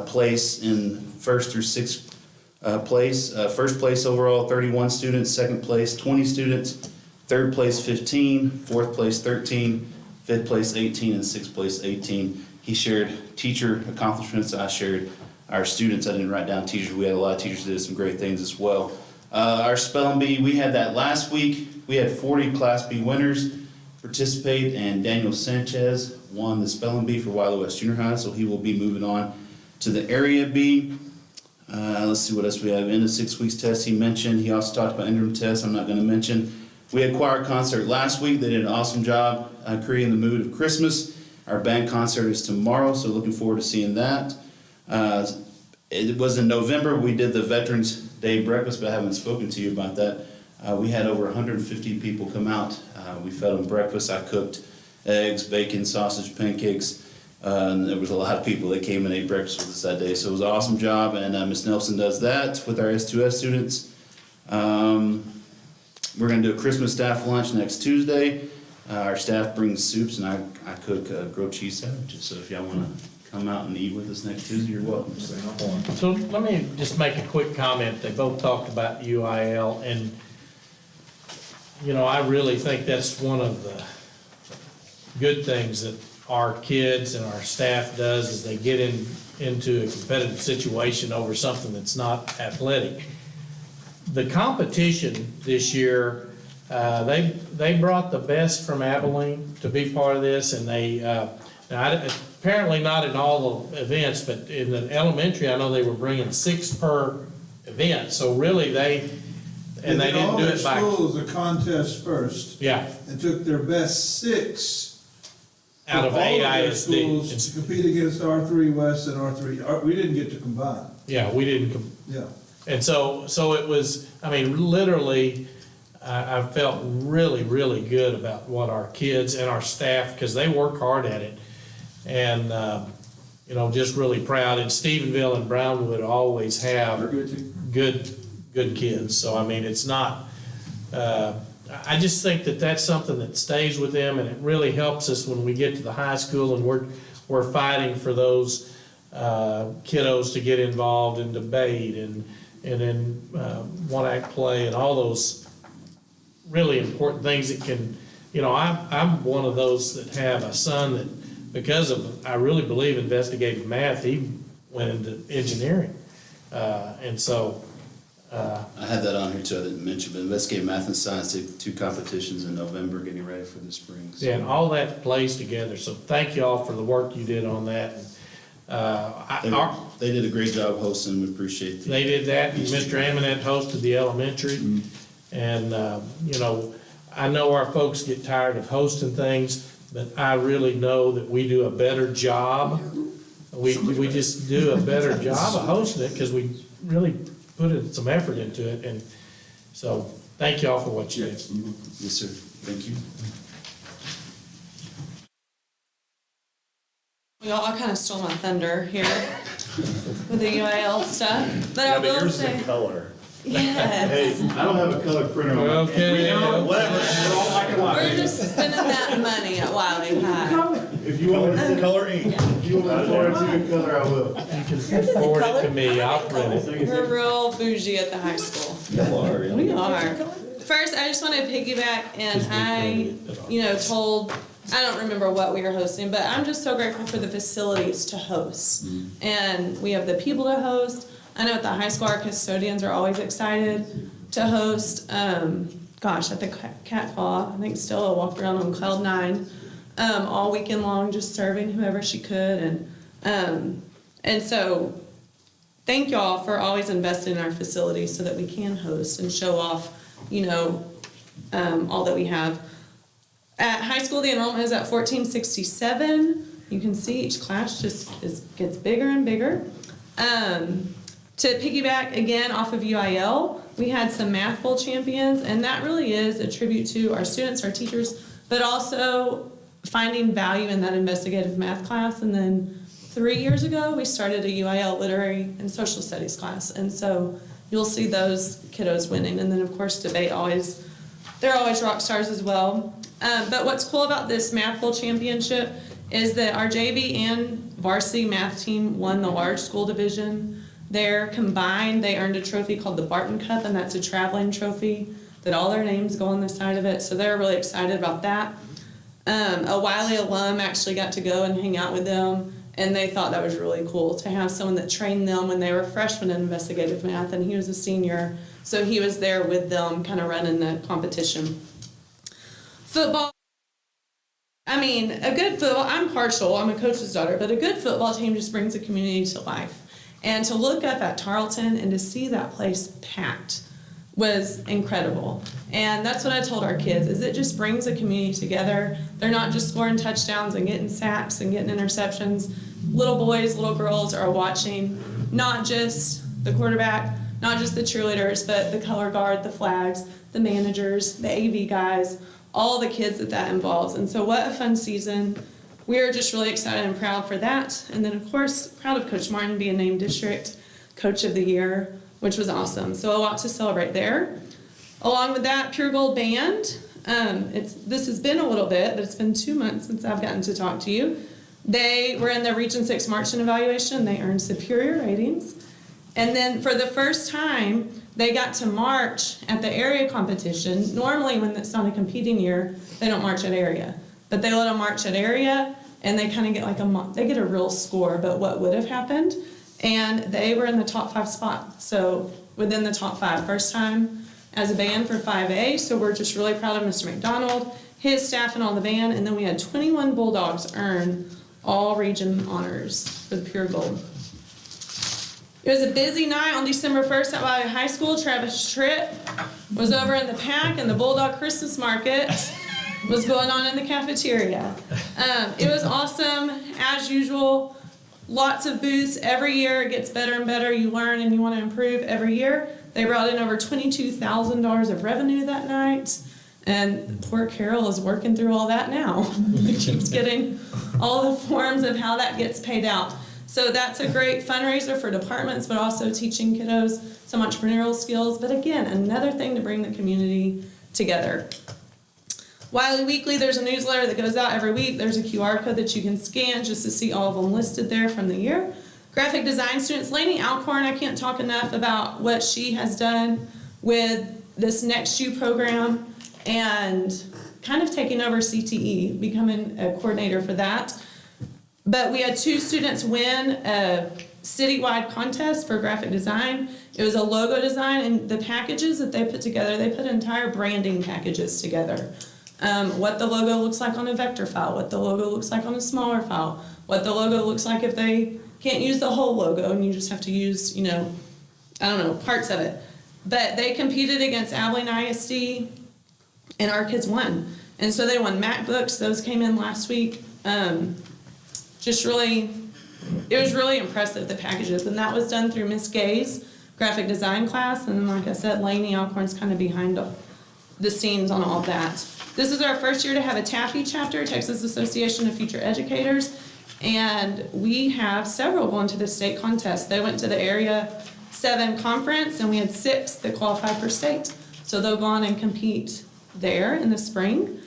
place in 1st through 6th place. First place overall, 31 students. Second place, 20 students. Third place, 15. Fourth place, 13. Fifth place, 18. And sixth place, 18. He shared teacher accomplishments. I shared our students. I didn't write down teachers. We had a lot of teachers that did some great things as well. Our spelling bee, we had that last week. We had 40 Class B winners participate, and Daniel Sanchez won the spelling bee for Wylie West Junior High, so he will be moving on to the Area B. Let's see what else we have. End of 6 weeks test he mentioned. He also talked about interim tests I'm not going to mention. We had choir concert last week. They did an awesome job creating the mood of Christmas. Our band concert is tomorrow, so looking forward to seeing that. It was in November. We did the Veterans Day breakfast, but I haven't spoken to you about that. We had over 150 people come out. We fed them breakfast. I cooked eggs, bacon, sausage, pancakes. And there was a lot of people that came and ate breakfast with us that day. So it was an awesome job, and Ms. Nelson does that with our S2S students. We're gonna do a Christmas staff lunch next Tuesday. Our staff brings soups, and I cook grilled cheese sandwiches. So if y'all wanna come out and eat with us next Tuesday, you're welcome. So let me just make a quick comment. They both talked about UIL, and, you know, I really think that's one of the good things that our kids and our staff does is they get into a competitive situation over something that's not athletic. The competition this year, they brought the best from Abilene to be part of this, and they, apparently not in all the events, but in the elementary, I know they were bringing 6 per event, so really they didn't do it by. All schools a contest first. Yeah, And took their best 6 out of all their AISD. schools to compete against R3 West and R3. We didn't get to combine. Yeah, we didn't, Yeah. and so it was, I mean, literally, I felt really, really good about what our kids and our staff, because they work hard at it. And, you know, just really proud. And Stephenville and Brownwood always have good kids. So, I mean, it's not, I just think that that's something that stays with them, and it really helps us when we get to the high school and we're fighting for those kiddos to get involved in debate and in one-act play and all those really important things that can, you know, I'm one of those that have a son that, because of, I really believe investigative math, he went into engineering. And so, I had that on here too, I didn't mention, but investigative math and science did 2 competitions in November, getting ready for the spring. So. yeah, and all that plays together. So thank you all for the work you did on that. They did a great job hosting, we appreciate They did that, and Mr. Amonette hosted the elementary. And, you know, I know our folks get tired of hosting things, but I really know that we do a better job. We just do a better job of hosting it, because we really put some effort into it. And so, thank y'all for what you did. Yes, sir. Thank you. Y'all, I kind of stole my thunder here with the UIL stuff, but I will say. color. Yes. I don't have a color printer on. Okay. We're just spending that money at Wylie High. If you want to color ink, if you want to forward to a color, I will. You can forward it to me, I'll print it. We're real bougie at the high school. We are. First, I just want to piggyback, and I, told, I don't remember what we were hosting, but I'm just so grateful for the facilities to host. And we have the people to host. I know at the high school, our custodians are always excited to host. I think Cat Claw, I think Stella walked around on cloud 9 all weekend long, just serving whoever she could. And so thank y'all for always investing in our facilities so that we can host and show off, all that we have. At high school, the enrollment is at 1467. You can see each class just gets bigger and bigger. To piggyback again off of UIL, we had some Math Bowl champions, and that really is a tribute to our students, our teachers, but also finding value in that investigative math class. And then 3 years ago, we started a UIL literary and social studies class, and so you'll see those kiddos winning. And then of course debate they're always rock stars as well. But what's cool about this Math Bowl championship is that our JV and varsity math team won the large school division. They're combined, they earned a trophy called the Barton Cup, and that's a traveling trophy that all their names go on the side of it, so they're really excited about that. A Wylie alum actually got to go and hang out with them, and they thought that was really cool to have someone that trained them when they were freshmen in investigative math, and he was a senior, so he was there with them kind of running the competition. Football I mean, a good football, I'm partial, I'm a coach's daughter, but a good football team just brings a community to life. And to look up at Tarleton and to see that place packed was incredible. And that's what I told our kids, is it just brings a community together. They're not just scoring touchdowns and getting sacks and getting interceptions. Little boys, little girls are watching, not just the quarterback, not just the cheerleaders, but the color guard, the flags, the managers, the AV guys, all the kids that involves. And so what a fun season. We are just really excited and proud for that. And then, of course, proud of Coach Martin being named District Coach of the Year, which was awesome. So a lot to celebrate there. Along with that, Pure Gold Band. This has been a little bit, but it's been 2 months since I've gotten to talk to you. They were in the Region 6 marching evaluation. They earned superior ratings. And then for the first time, they got to march at the area competition. Normally, when it's not a competing year, they don't march at area. But they let them march at area, and they kind of get they get a real score, but what would have happened. And they were in the top 5 spot. So within the top 5, first time as a band for 5A. So we're just really proud of Mr. McDonald, his staff, and all the band. And then we had 21 Bulldogs earn all region honors for the Pure Gold. It was a busy night on December 1st at Wylie High School. Travis Tripp was over in the pack, and the Bulldog Christmas Market was going on in the cafeteria. It was awesome, as usual. Lots of booths. Every year it gets better and better. You learn and you want to improve every year. They brought in over $22,000 of revenue that night. And poor Carol is working through all that now. She keeps getting all the forms of how that gets paid out. So that's a great fundraiser for departments, but also teaching kiddos some entrepreneurial skills. But again, another thing to bring the community together. Wylie Weekly, there's a newsletter that goes out every week. There's a QR code that you can scan just to see all of them listed there from the year. Graphic design students, Lainey Alcorn, I can't talk enough about what she has done with this Next You program and kind of taking over CTE, becoming a coordinator for that. But we had 2 students win a citywide contest for graphic design. It was a logo design, and the packages that they put together, they put entire branding packages together. What the logo looks like on a vector file, what the logo looks like on a smaller file, what the logo looks like if they can't use the whole logo and you just have to use, parts of it. But they competed against Abilene ISD, and our kids won. And so they won MacBooks. Those came in last week. It was really impressive, the packages. And that was done through Miss Gay's graphic design class. And then, like I said, Lainey Alcorn's kind of behind the scenes on all that. This is our first year to have a TAFE chapter, Texas Association of Future Educators. And we have several going to the state contest. They went to the Area 7 conference, and we had 6 that qualified for state. So they'll go on and compete there in the spring.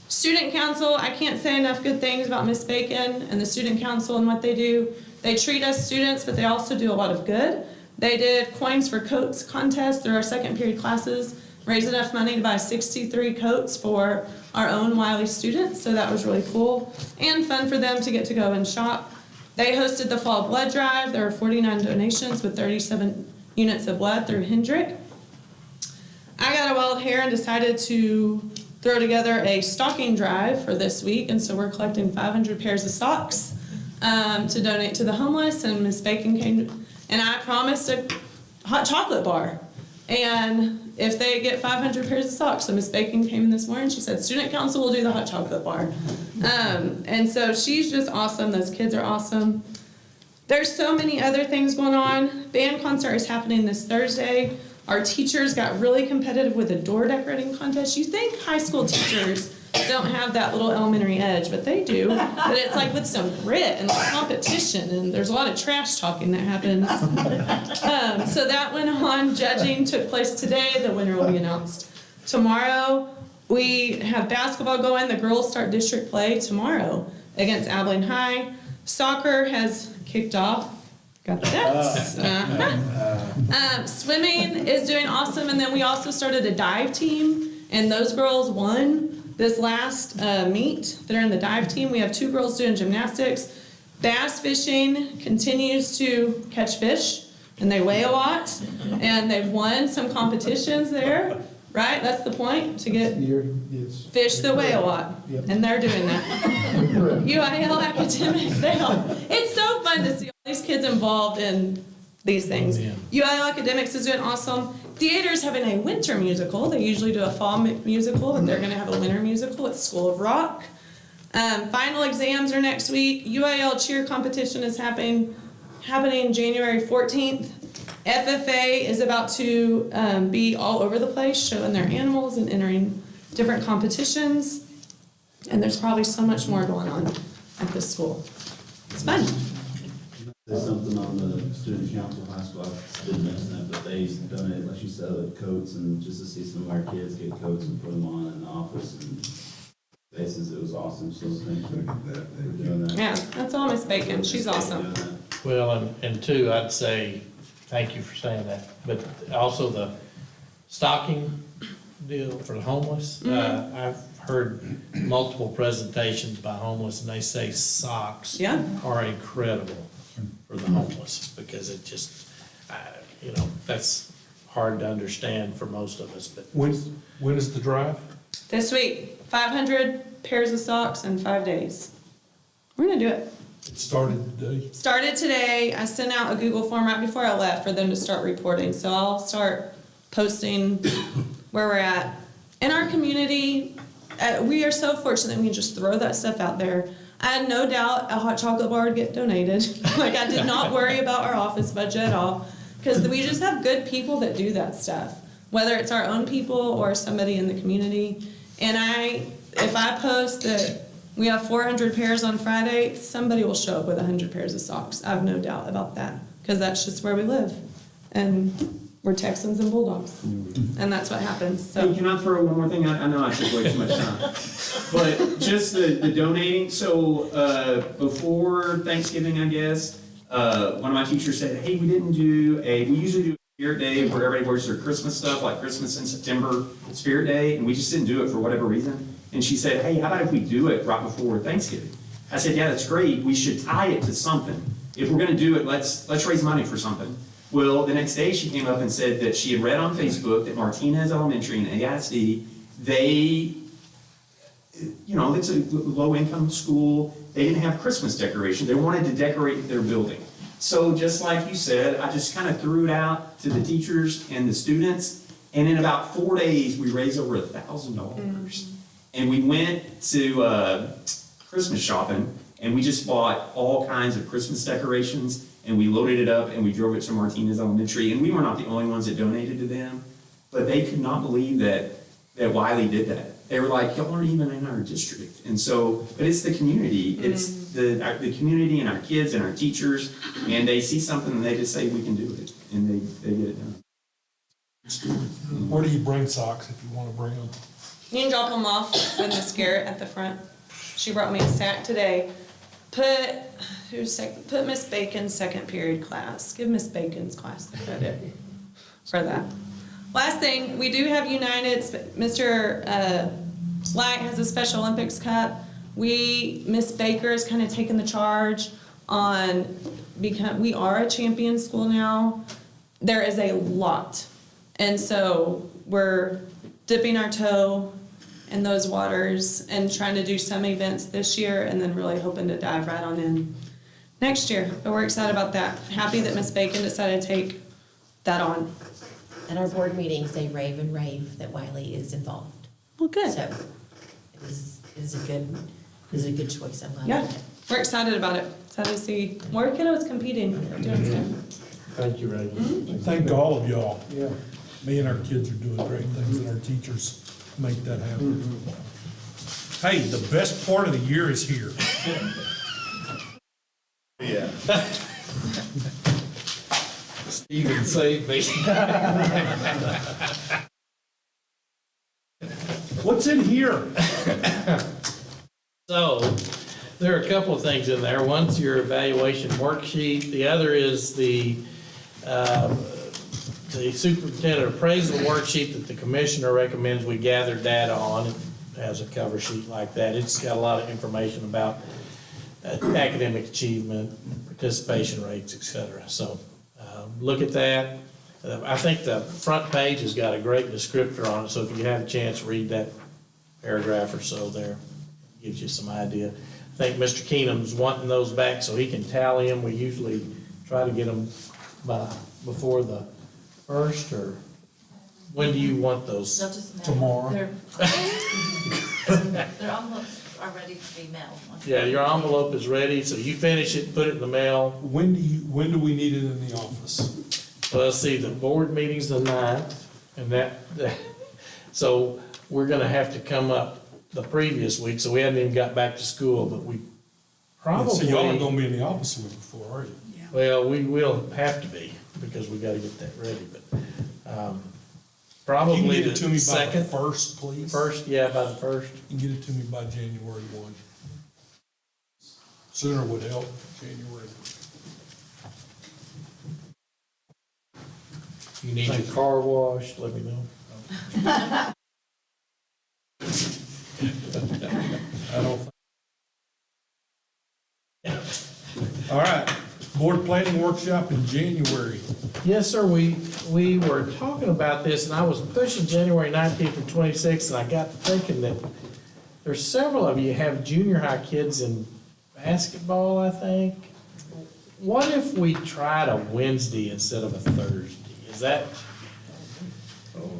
Student Council, I can't say enough good things about Miss Bacon and the Student Council and what they do. They treat us students, but they also do a lot of good. They did coins for coats contest through our second period classes, raised enough money to buy 63 coats for our own Wylie students, so that was really cool and fun for them to get to go and shop. They hosted the fall blood drive. There were 49 donations with 37 units of blood through Hendrick. I got a wild hair and decided to throw together a stocking drive for this week, and so we're collecting 500 pairs of socks to donate to the homeless, and Miss Bacon came, and I promised a hot chocolate bar. And if they get 500 pairs of socks, so Miss Bacon came in this morning, she said, Student Council will do the hot chocolate bar. And so she's just awesome. Those kids are awesome. There's so many other things going on. Band concert is happening this Thursday. Our teachers got really competitive with a door decorating contest. You think high school teachers don't have that little elementary edge, but they do. But it's like with some grit and competition, and there's a lot of trash talking that happens. So that went on. Judging took place today. The winner will be announced tomorrow. We have basketball going. The girls start district play tomorrow against Abilene High. Soccer has kicked off. Got that. Swimming is doing awesome, and then we also started a dive team, and those girls won this last meet. They're in the dive team. We have 2 girls doing gymnastics. Bass fishing continues to catch fish, and they weigh a lot, and they've won some competitions there. right? That's the point, to get Yes. fish the way a lot, Yep. and they're doing that. UIL academics, it's so fun to see all these kids involved in these things. Yeah. UIL academics is doing awesome. Theater's having a winter musical. They usually do a fall musical, but they're gonna have a winter musical. It's School of Rock. Final exams are next week. UIL cheer competition is happening January 14th. FFA is about to be all over the place, showing their animals and entering different competitions. And there's probably so much more going on at this school. It's fun. There's something on the student council high school, I didn't mention that, but they donate, like you said, coats, and just to see some of our kids get coats and put them on in the office and faces, it was awesome, so thanks for doing that. Yeah, that's all Miss Bacon. She's awesome. Doing that. Well, and two, I'd say, thank you for saying that, but also the stocking deal for the homeless. I've heard multiple presentations by homeless, and they say socks Yeah. are incredible for the homeless, because it just, that's hard to understand for most of us, but. When is the drive? This week, 500 pairs of socks in 5 days. We're gonna do it. It started today. Started today. I sent out a Google form right before I left for them to start reporting. So I'll start posting where we're at. In our community, we are so fortunate that we can just throw that stuff out there. I had no doubt a hot chocolate bar would get donated. Like, I did not worry about our office budget at all, because we just have good people that do that stuff, whether it's our own people or somebody in the community. And if I post that we have 400 pairs on Friday, somebody will show up with 100 pairs of socks. I have no doubt about that, because that's just where we live. And we're Texans and Bulldogs. And that's what happens, Hey, so. can I throw one more thing? I know I took way too much time. But just the donating, so before Thanksgiving, I guess, one of my teachers said, hey, we usually do a Spirit Day where everybody wears their Christmas stuff, like Christmas in September, Spirit Day, and we just didn't do it for whatever reason. And she said, hey, how about if we do it right before Thanksgiving? I said, yeah, that's great. We should tie it to something. If we're gonna do it, let's raise money for something. Well, the next day she came up and said that she had read on Facebook that Martinez Elementary and ISD, it's a low-income school. They didn't have Christmas decoration. They wanted to decorate their building. So just like you said, I just kind of threw it out to the teachers and the students. And in about 4 days, we raised over $1,000. And we went to Christmas shopping, and we just bought all kinds of Christmas decorations, and we loaded it up, and we drove it to Martinez Elementary. And we were not the only ones that donated to them, but they could not believe that Wylie did that. They were like, y'all aren't even in our district. And so, but it's the community. It's the community and our kids and our teachers, and they see something and they just say, we can do it, and they get it done. Where do you bring socks if you want to bring them? You can drop them off with Miss Garrett at the front. She brought me a sack today. Put Miss Bacon's second period class. Give Miss Bacon's class the credit for that. Last thing, we do have United. Mr. Slack has a Special Olympics Cup. Miss Baker is kind of taking the charge on, because we are a champion school now. There is a lot. And so we're dipping our toe in those waters and trying to do some events this year, and then really hoping to dive right on in next year. But we're excited about that. Happy that Miss Bacon decided to take that on. At our board meetings, they rave and rave that Wylie is involved. Well, good. So it was a good choice. I'm glad. Yeah, about it. we're excited about it. Excited to see more kiddos competing. Doing good. Thank you, Ray. Thank all of y'all. Yeah. Me and our kids are doing great things, and our teachers make that happen. Hey, the best part of the year is here. Yeah. Steven saved me. What's in here? So, there are a couple of things in there. One's your evaluation worksheet. The other is the superintendent appraisal worksheet that the commissioner recommends we gather data on. It has a cover sheet like that. It's got a lot of information about academic achievement, participation rates, et cetera. So look at that. I think the front page has got a great descriptor on it, so if you have a chance, read that paragraph or so there. Gives you some idea. I think Mr. Keenum's wanting those back so he can tally them. We usually try to get them before the first, or when do you want those? They'll just mail. Tomorrow. Their envelopes are ready to be mailed. Yeah, your envelope is ready, so you finish it, put it in the mail. When do we need it in the office? Well, let's see, the board meeting's the 9th, and so we're gonna have to come up the previous week, so we hadn't even got back to school, but we probably. So y'all aren't gonna be in the office the week before, are you? Well, we will have to be, because we gotta get that ready, but, probably Can you get the it to me by the second. first, please? First, yeah, by the first. You can get it to me by January 1. Sooner would help, January. You need your car washed, let me know. I don't. All right, board planning workshop in January. Yes, sir, we were talking about this, and I was pushing January 19th and 26th, and I got to thinking that there's several of you have junior high kids in basketball, I think. What if we tried a Wednesday instead of a Thursday? Is that,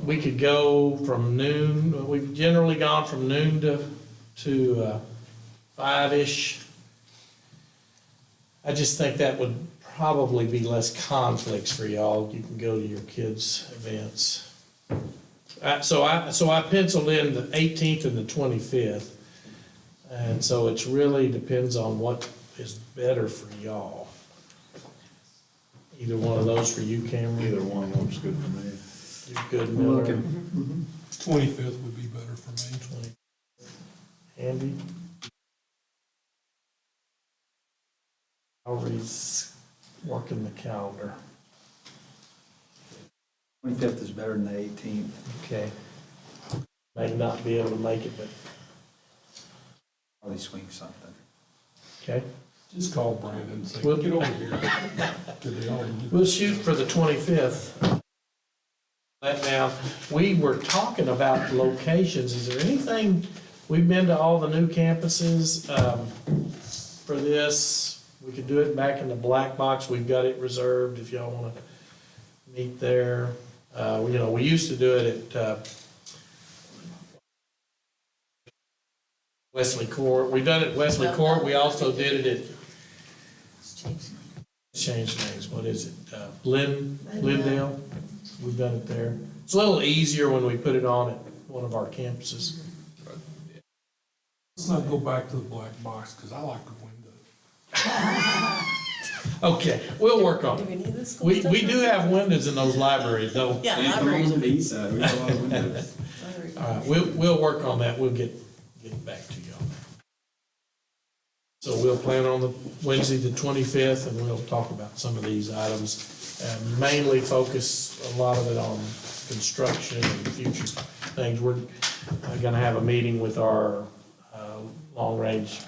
we could go from noon, we've generally gone from noon to 5-ish. I just think that would probably be less conflicts for y'all. You can go to your kids' events. So I penciled in the 18th and the 25th. And so it's really depends on what is better for y'all. Either one of those for you, Cameron? Either one looks good for me. You're good, I'm Miller. looking. 25th would be better for me. Andy? Always working the calendar. 25th is better than the 18th. Okay. May not be able to make it, but, Probably swing something. okay. Just call Brandon and say, We'll- get over here. Could they all do- We'll shoot for the 25th. That now, we were talking about locations. Is there anything, we've been to all the new campuses for this. We could do it back in the black box. We've got it reserved if y'all want to meet there. We used to do it at Wesley Court. We've done it at Wesley Court. We also did it at, changed names, what is it? Glendale? We've done it there. It's a little easier when we put it on at one of our campuses. Let's not go back to the black box, because I like the window. Okay, we'll work on it. We do have windows in those libraries, though. Yeah, And libraries. on the east side, we have a lot of windows. All right, we'll work on that. We'll get back to y'all. So we'll plan on the Wednesday, the 25th, and we'll talk about some of these items. And mainly focus a lot of it on construction and future things. We're gonna have a meeting with our long-range,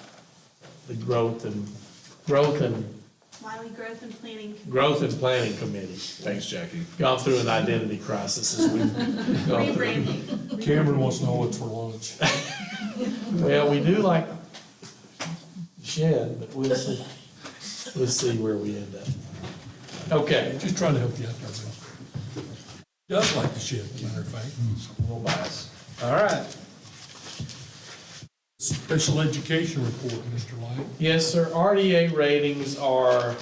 the growth and Wylie Growth and Planning. Planning Committee. Thanks, Jackie. Gone through an identity crisis as we've gone through. Rebranding. Cameron wants to know what's for lunch. Well, we do like shed, but we'll see. We'll see where we end up. Okay, Just trying to help you out there, Bill. Does like the shit, matter of fact. A little bias. All right. Special education report, Mr. Light. yes, sir, RDA ratings are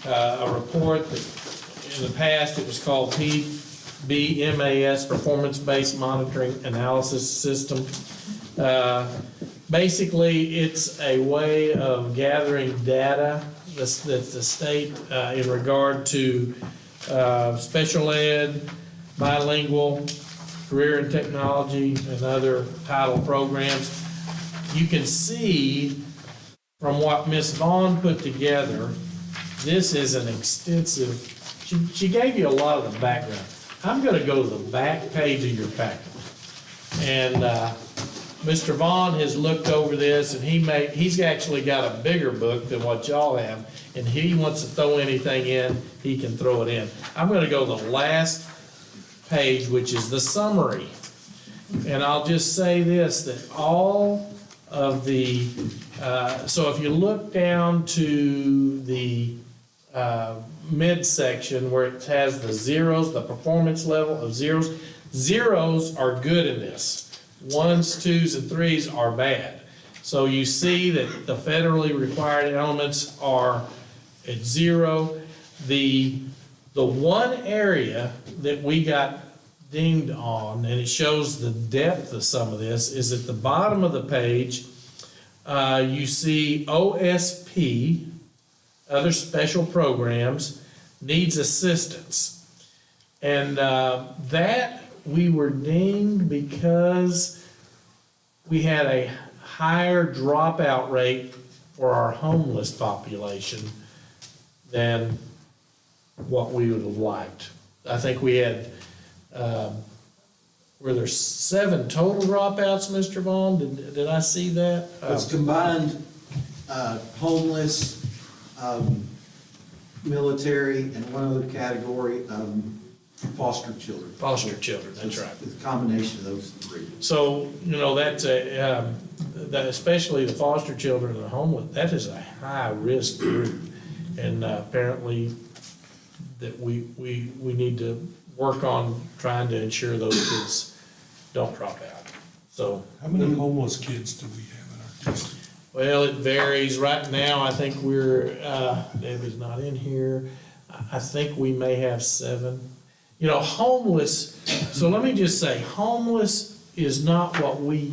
a report that in the past it was called PBMAS, Performance-Based Monitoring Analysis System. Basically, it's a way of gathering data that the state, in regard to special ed, bilingual, career and technology, and other title programs. You can see from what Ms. Vaughn put together, this is an extensive, she gave you a lot of the background. I'm gonna go to the back page of your packet. And Mr. Vaughn has looked over this, and he's actually got a bigger book than what y'all have, and he wants to throw anything in, he can throw it in. I'm gonna go the last page, which is the summary. And I'll just say this, that all of the, so if you look down to the midsection where it has the zeros, the performance level of zeros, zeros are good in this. 1s, 2s, and 3s are bad. So you see that the federally required elements are at 0. The one area that we got dinged on, and it shows the depth of some of this, is at the bottom of the page. You see OSP, other special programs, needs assistance. And that we were dinged because we had a higher dropout rate for our homeless population than what we would have liked. I think we had, were there 7 total dropouts, Mr. Vaughn? Did I see that? It's combined, homeless, military, and one other category, foster children. Foster children, that's right. It's a combination of those 3. So, that's especially the foster children and the homeless, that is a high-risk group. And apparently that we need to work on trying to ensure those kids don't drop out. So, How many homeless kids do we have in our district? well, it varies. Right now, I think we're, Debbie's not in here. I think we may have 7. Homeless, so let me just say, homeless is not what we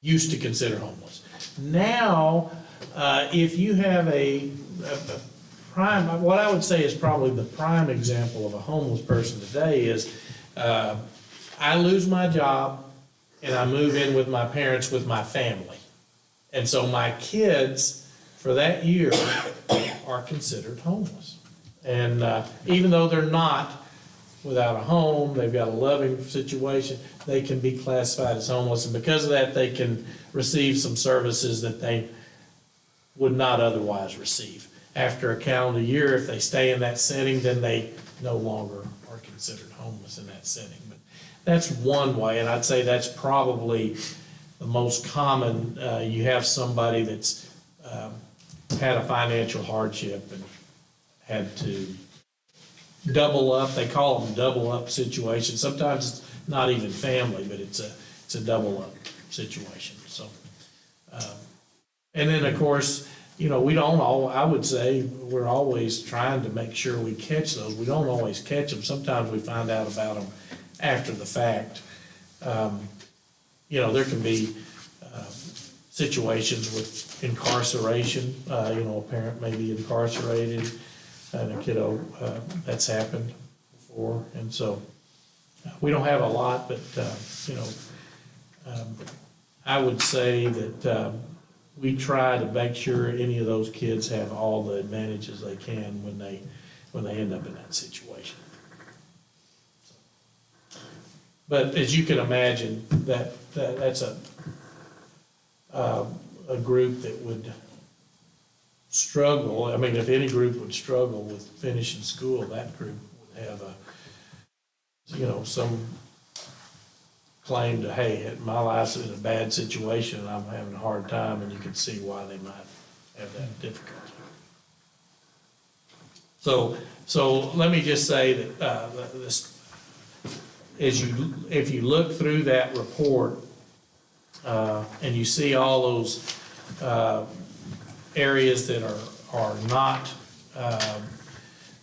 used to consider homeless. Now, if you have a prime, what I would say is probably the prime example of a homeless person today is, I lose my job and I move in with my parents with my family. And so my kids for that year are considered homeless. And even though they're not without a home, they've got a loving situation, they can be classified as homeless. And because of that, they can receive some services that they would not otherwise receive. After a calendar year, if they stay in that setting, then they no longer are considered homeless in that setting. But that's one way, and I'd say that's probably the most common. You have somebody that's had a financial hardship and had to double up. They call them double up situations. Sometimes it's not even family, but it's a double up situation. So, and then of course, we don't all, I would say we're always trying to make sure we catch those. We don't always catch them. Sometimes we find out about them after the fact. There can be situations with incarceration. A parent may be incarcerated and a kiddo, that's happened before. And so we don't have a lot, but, I would say that we try to make sure any of those kids have all the advantages they can when they end up in that situation. But as you can imagine, that's a group that would struggle. I mean, if any group would struggle with finishing school, that group would have some claim to, hey, my life's in a bad situation and I'm having a hard time, and you can see why they might have that difficulty. So let me just say that if you look through that report and you see all those areas that are not,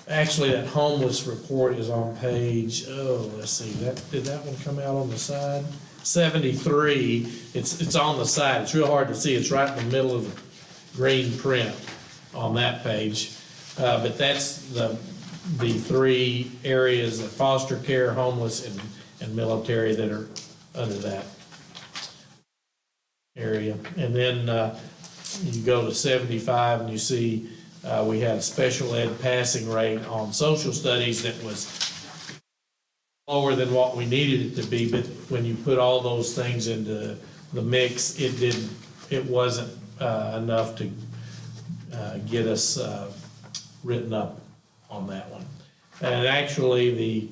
actually that homeless report is on page, let's see, did that one come out on the side? 73, it's on the side, it's real hard to see, it's right in the middle of the green print on that page. But that's the 3 areas, the foster care, homeless, and military that are under that area. And then you go to 75 and you see we had a special ed passing rate on social studies that was lower than what we needed it to be, but when you put all those things into the mix, it wasn't enough to get us written up on that one. And actually,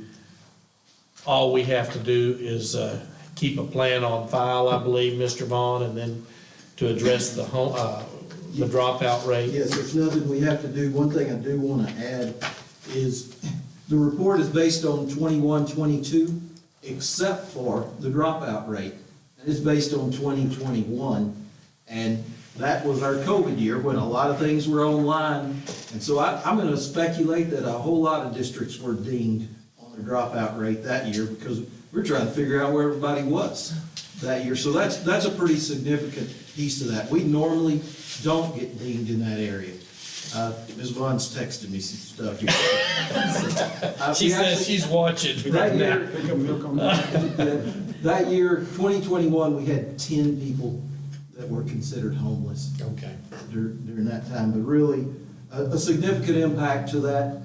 all we have to do is keep a plan on file, I believe, Mr. Vaughn, and then to address the dropout rate. Yes, there's nothing we have to do. One thing I do want to add is the report is based on 21-22, except for the dropout rate. And it's based on 2021. And that was our COVID year when a lot of things were online. And so I'm going to speculate that a whole lot of districts were deemed on their dropout rate that year because we're trying to figure out where everybody was that year. So that's a pretty significant piece to that. We normally don't get deemed in that area. Ms. Vaughn's texted me some stuff here. She says she's watching right now. That year, 2021, we had 10 people that were considered homeless. Okay. During that time, but really, a significant impact to that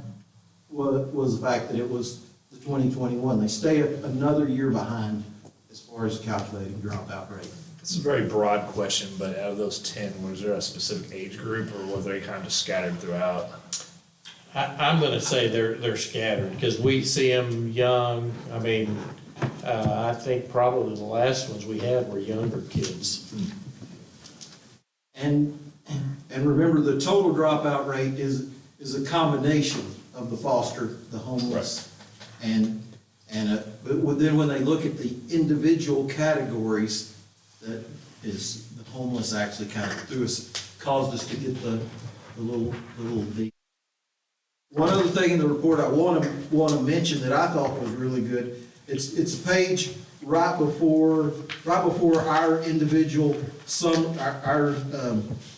was the fact that it was the 2021. They stay another year behind as far as calculating dropout rate. It's a very broad question, but out of those 10, was there a specific age group or were they kind of just scattered throughout? I'm gonna say they're scattered, because we see them young. I mean, I think probably the last ones we had were younger kids. And remember, the total dropout rate is a combination of the foster, the homeless, but then when they look at the individual categories, that is, the homeless actually kind of caused us to get the little deep. One other thing in the report I want to mention that I thought was really good. It's a page right before our individual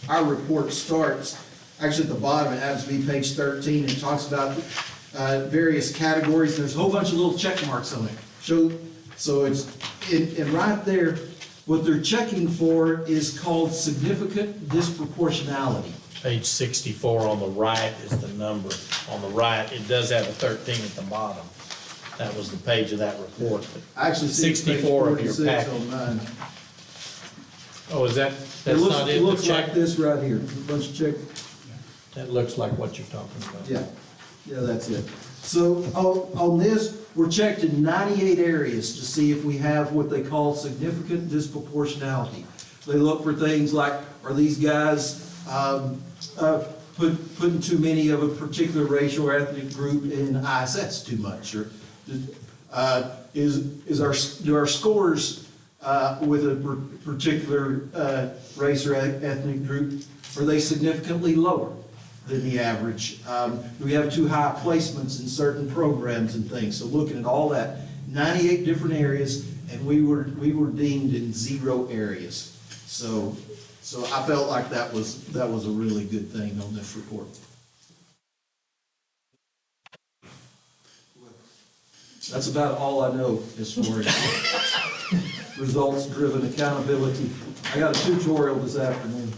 our report starts. Actually, at the bottom, it happens to be page 13. It talks about various categories. There's a whole bunch of little check marks on it. So it's and right there, what they're checking for is called significant disproportionality. Page 64 on the right is the number. On the right, it does have a 13 at the bottom. That was the page of that report. I actually see 64 of your 46 packet. on mine. Oh, is that, It that's looks, not it in the looks check? like this right here, a bunch of check. That looks like what you're talking about. Yeah, that's it. So on this, we're checked in 98 areas to see if we have what they call significant disproportionality. They look for things like, are these guys putting too many of a particular racial or ethnic group in ISS too much? Or do our scores with a particular race or ethnic group, are they significantly lower than the average? Do we have too high placements in certain programs and things? So looking at all that, 98 different areas, and we were deemed in 0 areas. So I felt like that was a really good thing on this report. That's about all I know as far as results-driven accountability. I got a tutorial this afternoon.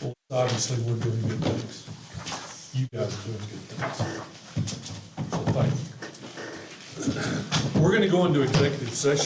Well, obviously, we're doing good things. You guys are doing good things. So thank you. We're going to go into executive session.